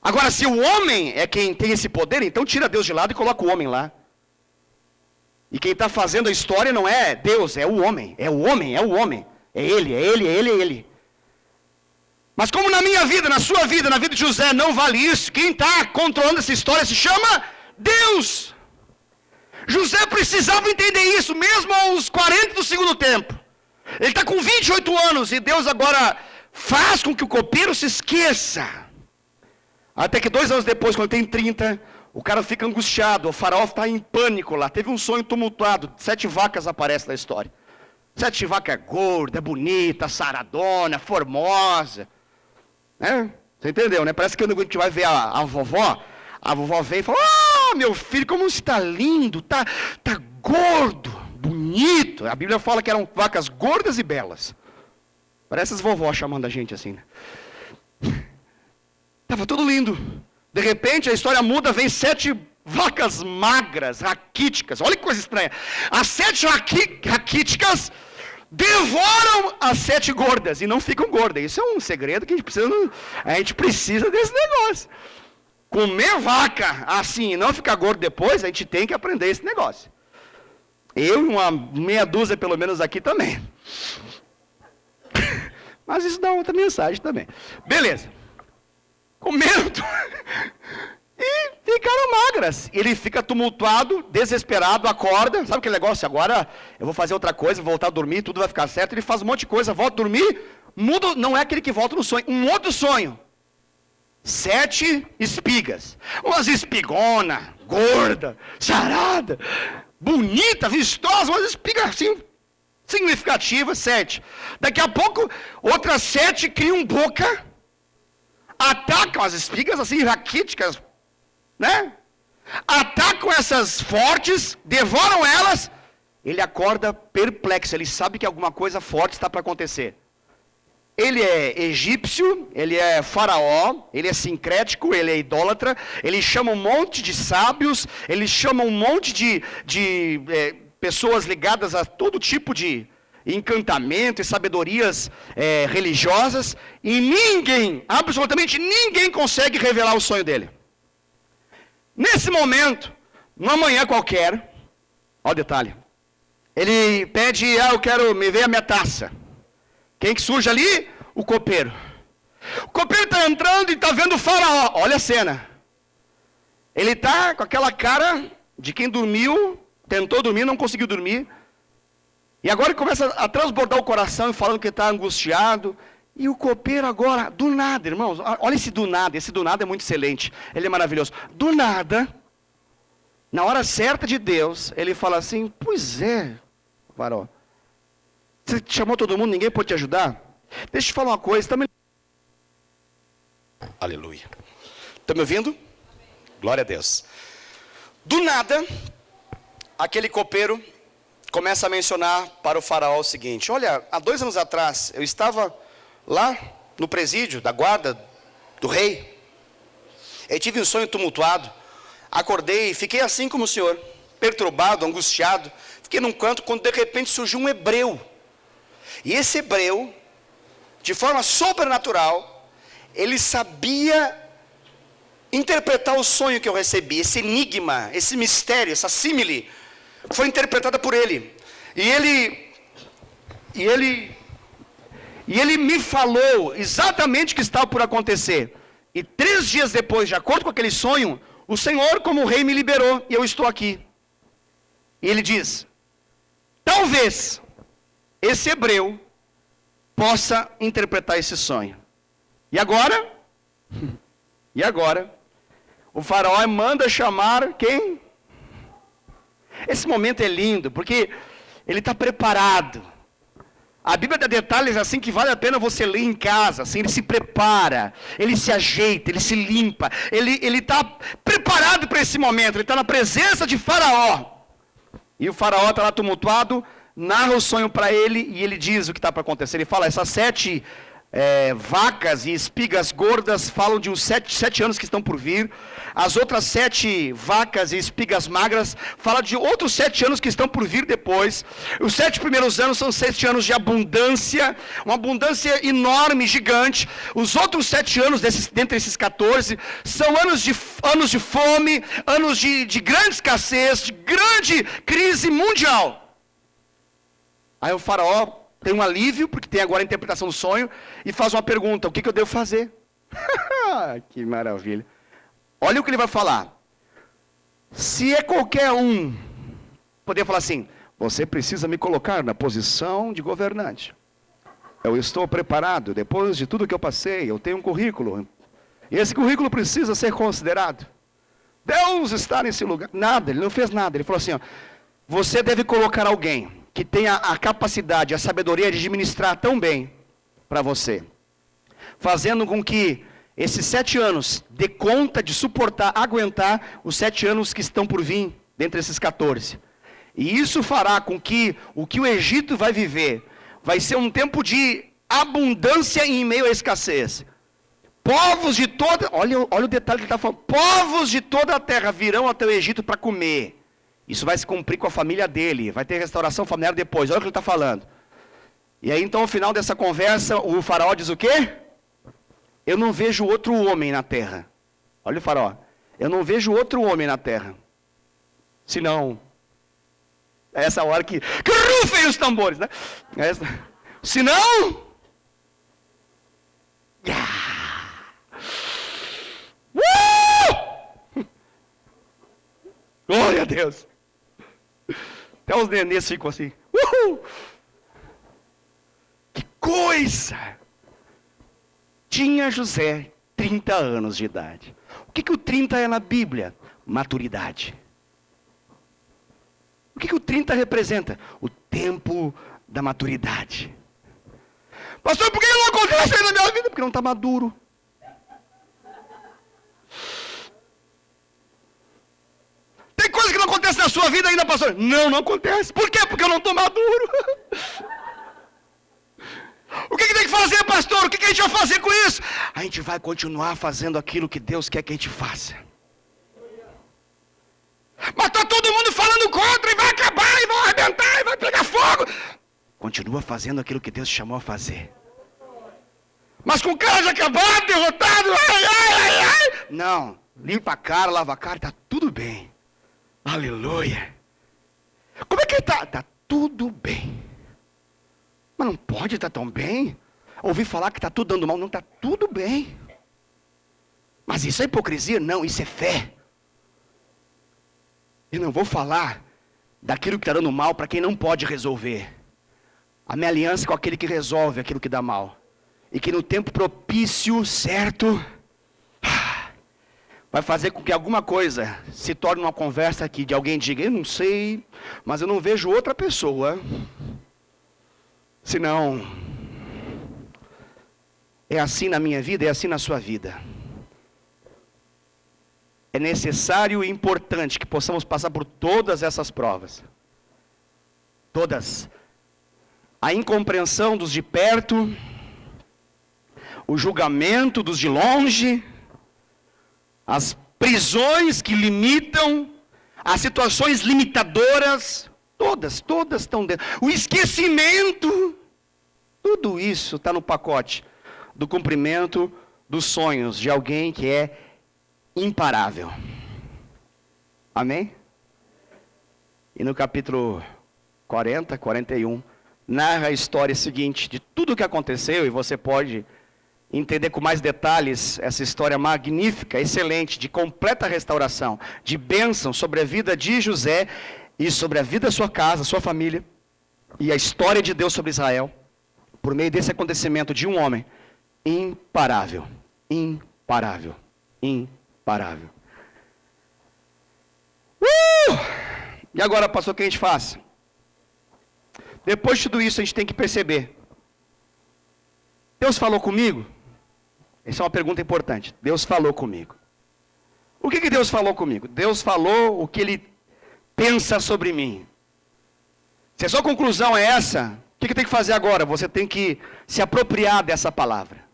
Agora, se o homem é quem tem esse poder, então tira Deus de lado e coloca o homem lá. E quem está fazendo a história não é Deus, é o homem. É o homem, é o homem. É ele, é ele, é ele, é ele. Mas como na minha vida, na sua vida, na vida de José, não vale isso, quem está controlando essa história se chama Deus. José precisava entender isso, mesmo aos 40 do segundo tempo. Ele está com 28 anos e Deus agora faz com que o copeiro se esqueça. Até que 2 anos depois, quando ele tem 30, o cara fica angustiado, o faraó está em pânico lá. Teve um sonho tumultuado, 7 vacas aparecem na história. 7 vacas gorda, bonita, saradona, formosa. Você entendeu, né? Parece que quando a gente vai ver a vovó vem e fala, meu filho, como você está lindo, tá gordo, bonito. A Bíblia fala que eram vacas gordas e belas. Parece as vovós chamando a gente assim, né? Estava tudo lindo. De repente a história muda, vem 7 vacas magras, raquíticas. Olha que coisa estranha. As 7 raquíticas devoram as 7 gordas e não ficam gordas. Isso é um segredo que a gente precisa desse negócio. Comer vaca assim e não ficar gordo depois, a gente tem que aprender esse negócio. Eu e uma meia dúzia pelo menos aqui também. Mas isso dá outra mensagem também. Beleza. Comeram e ficaram magras. Ele fica tumultuado, desesperado, acorda. Sabe aquele negócio? Agora eu vou fazer outra coisa, voltar a dormir, tudo vai ficar certo. Ele faz um monte de coisa, volta a dormir, muda, não é aquele que volta no sonho, um outro sonho. 7 espigas. Umas espigona, gorda, sarada, bonita, vistosa, umas espigas assim, significativas, 7. Daqui a pouco, outras 7 criam boca, atacam as espigas assim, raquíticas, né? Atacam essas fortes, devoram elas. Ele acorda perplexo, ele sabe que alguma coisa forte está para acontecer. Ele é egípcio, ele é faraó, ele é sincrético, ele é idólatra, ele chama um monte de sábios, ele chama um monte de pessoas ligadas a todo tipo de encantamento e sabedorias religiosas, e ninguém, absolutamente ninguém consegue revelar o sonho dele. Nesse momento, numa manhã qualquer, olha o detalhe, ele pede, eu quero me ver a minha taça. Quem que surge ali? O copeiro. O copeiro está entrando e está vendo o faraó. Olha a cena. Ele está com aquela cara de quem dormiu, tentou dormir, não conseguiu dormir. E agora ele começa a transbordar o coração e falando que está angustiado. E o copeiro agora, do nada, irmãos, olha esse do nada é muito excelente. Ele é maravilhoso. Do nada, na hora certa de Deus, ele fala assim, pois é, faraó. Você chamou todo mundo, ninguém pode te ajudar? Deixa eu te falar uma coisa. Aleluia. Estão me ouvindo? Glória a Deus. Do nada, aquele copeiro começa a mencionar para o faraó o seguinte, olha, há 2 anos atrás, eu estava lá no presídio da guarda do rei. Eu tive um sonho tumultuado. Acordei e fiquei assim como o senhor, perturbado, angustiado. fiquei num canto, quando de repente surgiu um hebreu. E esse hebreu, de forma sobrenatural, ele sabia interpretar o sonho que eu recebi, esse enigma, esse mistério, essa símile, foi interpretada por ele. E ele me falou exatamente o que estava por acontecer. E 3 dias depois, de acordo com aquele sonho, o Senhor, como rei, me liberou e eu estou aqui. E ele diz: talvez esse hebreu possa interpretar esse sonho. E agora? E agora? O faraó manda chamar quem? Esse momento é lindo, porque ele está preparado. A Bíblia dá detalhes assim que vale a pena você ler em casa. Assim, ele se prepara, ele se ajeita, ele se limpa. Ele está preparado para esse momento. Ele está na presença de Faraó. E o Faraó está lá tumultuado, narra o sonho para ele e ele diz o que está para acontecer. Ele fala: essas 7 vacas e espigas gordas falam de uns 7 anos que estão por vir. As outras 7 vacas e espigas magras falam de outros 7 anos que estão por vir depois. Os 7 primeiros anos são 7 anos de abundância, uma abundância enorme, gigante. Os outros 7 anos, dentre esses 14, são anos de fome, anos de grande escassez, de grande crise mundial. Aí o faraó tem um alívio, porque tem agora a interpretação do sonho, e faz uma pergunta: o que eu devo fazer? Que maravilha. Olha o que ele vai falar. Se é qualquer um, poderia falar assim: você precisa me colocar na posição de governante. Eu estou preparado, depois de tudo que eu passei, eu tenho um currículo. E esse currículo precisa ser considerado. Deus está nesse lugar. Nada, ele não fez nada. Ele falou assim: ó, você deve colocar alguém que tenha a capacidade, a sabedoria de administrar tão bem para você, fazendo com que esses 7 anos dê conta de suportar, aguentar os 7 anos que estão por vir, dentre esses 14. E isso fará com que o Egito vai viver vai ser um tempo de abundância em meio à escassez. Povos de toda, olha o detalhe que ele está falando, povos de toda a terra virão até o Egito para comer. Isso vai se cumprir com a família dele, vai ter restauração familiar depois, olha o que ele está falando. E aí então, no final dessa conversa, o faraó diz o quê? Eu não vejo outro homem na terra. Olha o faraó. Eu não vejo outro homem na terra. Senão, é essa hora que rufem os tambores, né? Senão, glória a Deus. Até os nenês ficam assim. Que coisa! Tinha José 30 anos de idade. O que o 30 é na Bíblia? Maturidade. O que o 30 representa? O tempo da maturidade. Pastor, por que não acontece aí na minha vida? Porque não está maduro. Tem coisa que não acontece na sua vida ainda, pastor? Não acontece. Por quê? Porque eu não estou maduro. O que tem que fazer, pastor? O que a gente vai fazer com isso? A gente vai continuar fazendo aquilo que Deus quer que a gente faça. Mas está todo mundo falando contra, e vai acabar, e vai arrebentar, e vai pegar fogo. Continua fazendo aquilo que Deus te chamou a fazer. Mas com cara de acabado, derrotado, ai. Não, limpa a cara, lava a cara, está tudo bem. Aleluia. Como é que está? Está tudo bem. Mas não pode estar tão bem. Ouvi falar que está tudo dando mal. Não, está tudo bem. Mas isso é hipocrisia? Não, isso é fé. E não vou falar daquilo que está dando mal para quem não pode resolver. A minha aliança é com aquele que resolve aquilo que dá mal. E que no tempo propício, certo, vai fazer com que alguma coisa se torne uma conversa aqui, de alguém diga: eu não sei, mas eu não vejo outra pessoa. Senão, é assim na minha vida, é assim na sua vida. É necessário e importante que possamos passar por todas essas provas. Todas. A incompreensão dos de perto, o julgamento dos de longe, as prisões que limitam, as situações limitadoras, Todas estão dentro. O esquecimento, tudo isso está no pacote do cumprimento dos sonhos de alguém que é imparável. Amém? E no capítulo 40, 41, narra a história seguinte de tudo o que aconteceu, e você pode entender com mais detalhes essa história magnífica, excelente, de completa restauração, de bênção sobre a vida de José e sobre a vida da sua casa, sua família, e a história de Deus sobre Israel, por meio desse acontecimento de um homem imparável, imparável, imparável. E agora, pastor, o que a gente faz? Depois de tudo isso, a gente tem que perceber. Deus falou comigo? Essa é uma pergunta importante. Deus falou comigo. O que Deus falou comigo? Deus falou o que Ele pensa sobre mim. Se a sua conclusão é essa, o que tem que fazer agora? Você tem que se apropriar dessa palavra.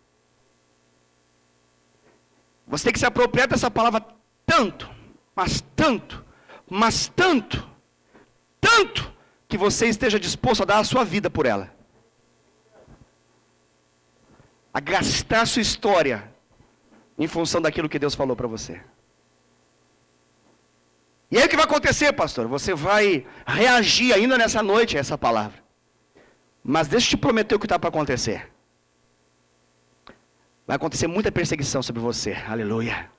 Você tem que se apropriar dessa palavra tanto, mas tanto, mas tanto, tanto, que você esteja disposto a dar a sua vida por ela. A gastar a sua história em função daquilo que Deus falou para você. E aí o que vai acontecer, pastor? Você vai reagir ainda nessa noite a essa palavra. Mas deixa eu te prometer o que está para acontecer. Vai acontecer muita perseguição sobre você. Aleluia.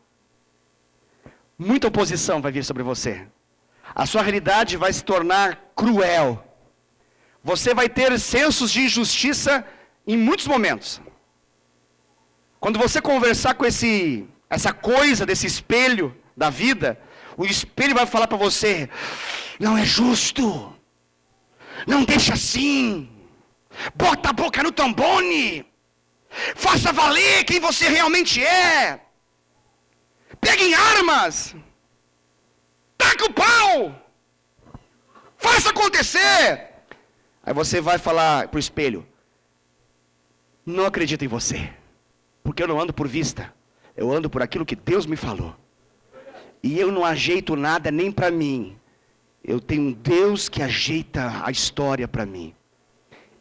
Muita oposição vai vir sobre você. A sua realidade vai se tornar cruel. Você vai ter sensos de injustiça em muitos momentos. Quando você conversar com essa coisa desse espelho da vida, o espelho vai falar para você: não é justo, não deixa assim, bota a boca no trombone, faça valer quem você realmente é, pegue em armas, taca o pau, faça acontecer. Aí você vai falar para o espelho: não acredito em você, porque eu não ando por vista, eu ando por aquilo que Deus me falou. E eu não ajeito nada nem para mim. Eu tenho um Deus que ajeita a história para mim.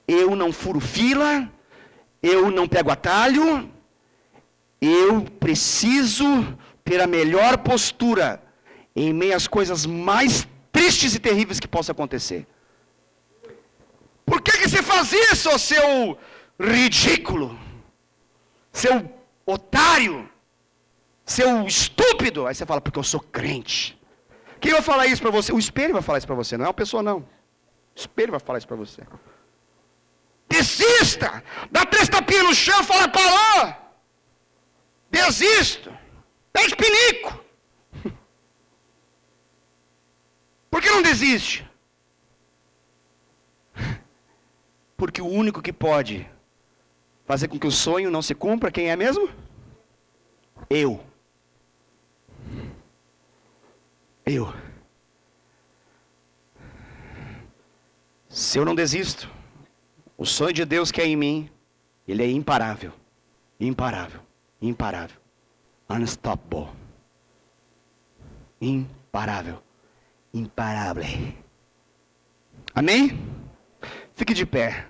Eu não furo fila, eu não pego atalho, eu preciso ter a melhor postura em meio às coisas mais tristes e terríveis que possam acontecer. Por que você faz isso, seu ridículo? Seu otário? Seu estúpido? Aí você fala: porque eu sou crente. Quem vai falar isso para você? O espelho vai falar isso para você, não é uma pessoa não. O espelho vai falar isso para você. Desista! Dá 3 tapinhas no chão e fala: parou! Desisto! Pede pinico! Por que não desiste? Porque o único que pode fazer com que o sonho não se cumpra, quem é mesmo? Eu. Se eu não desisto, o sonho de Deus que é em mim, ele é imparável. Imparável. Imparável. Unstoppable. Imparável. Imparável. Amém? Fique de pé.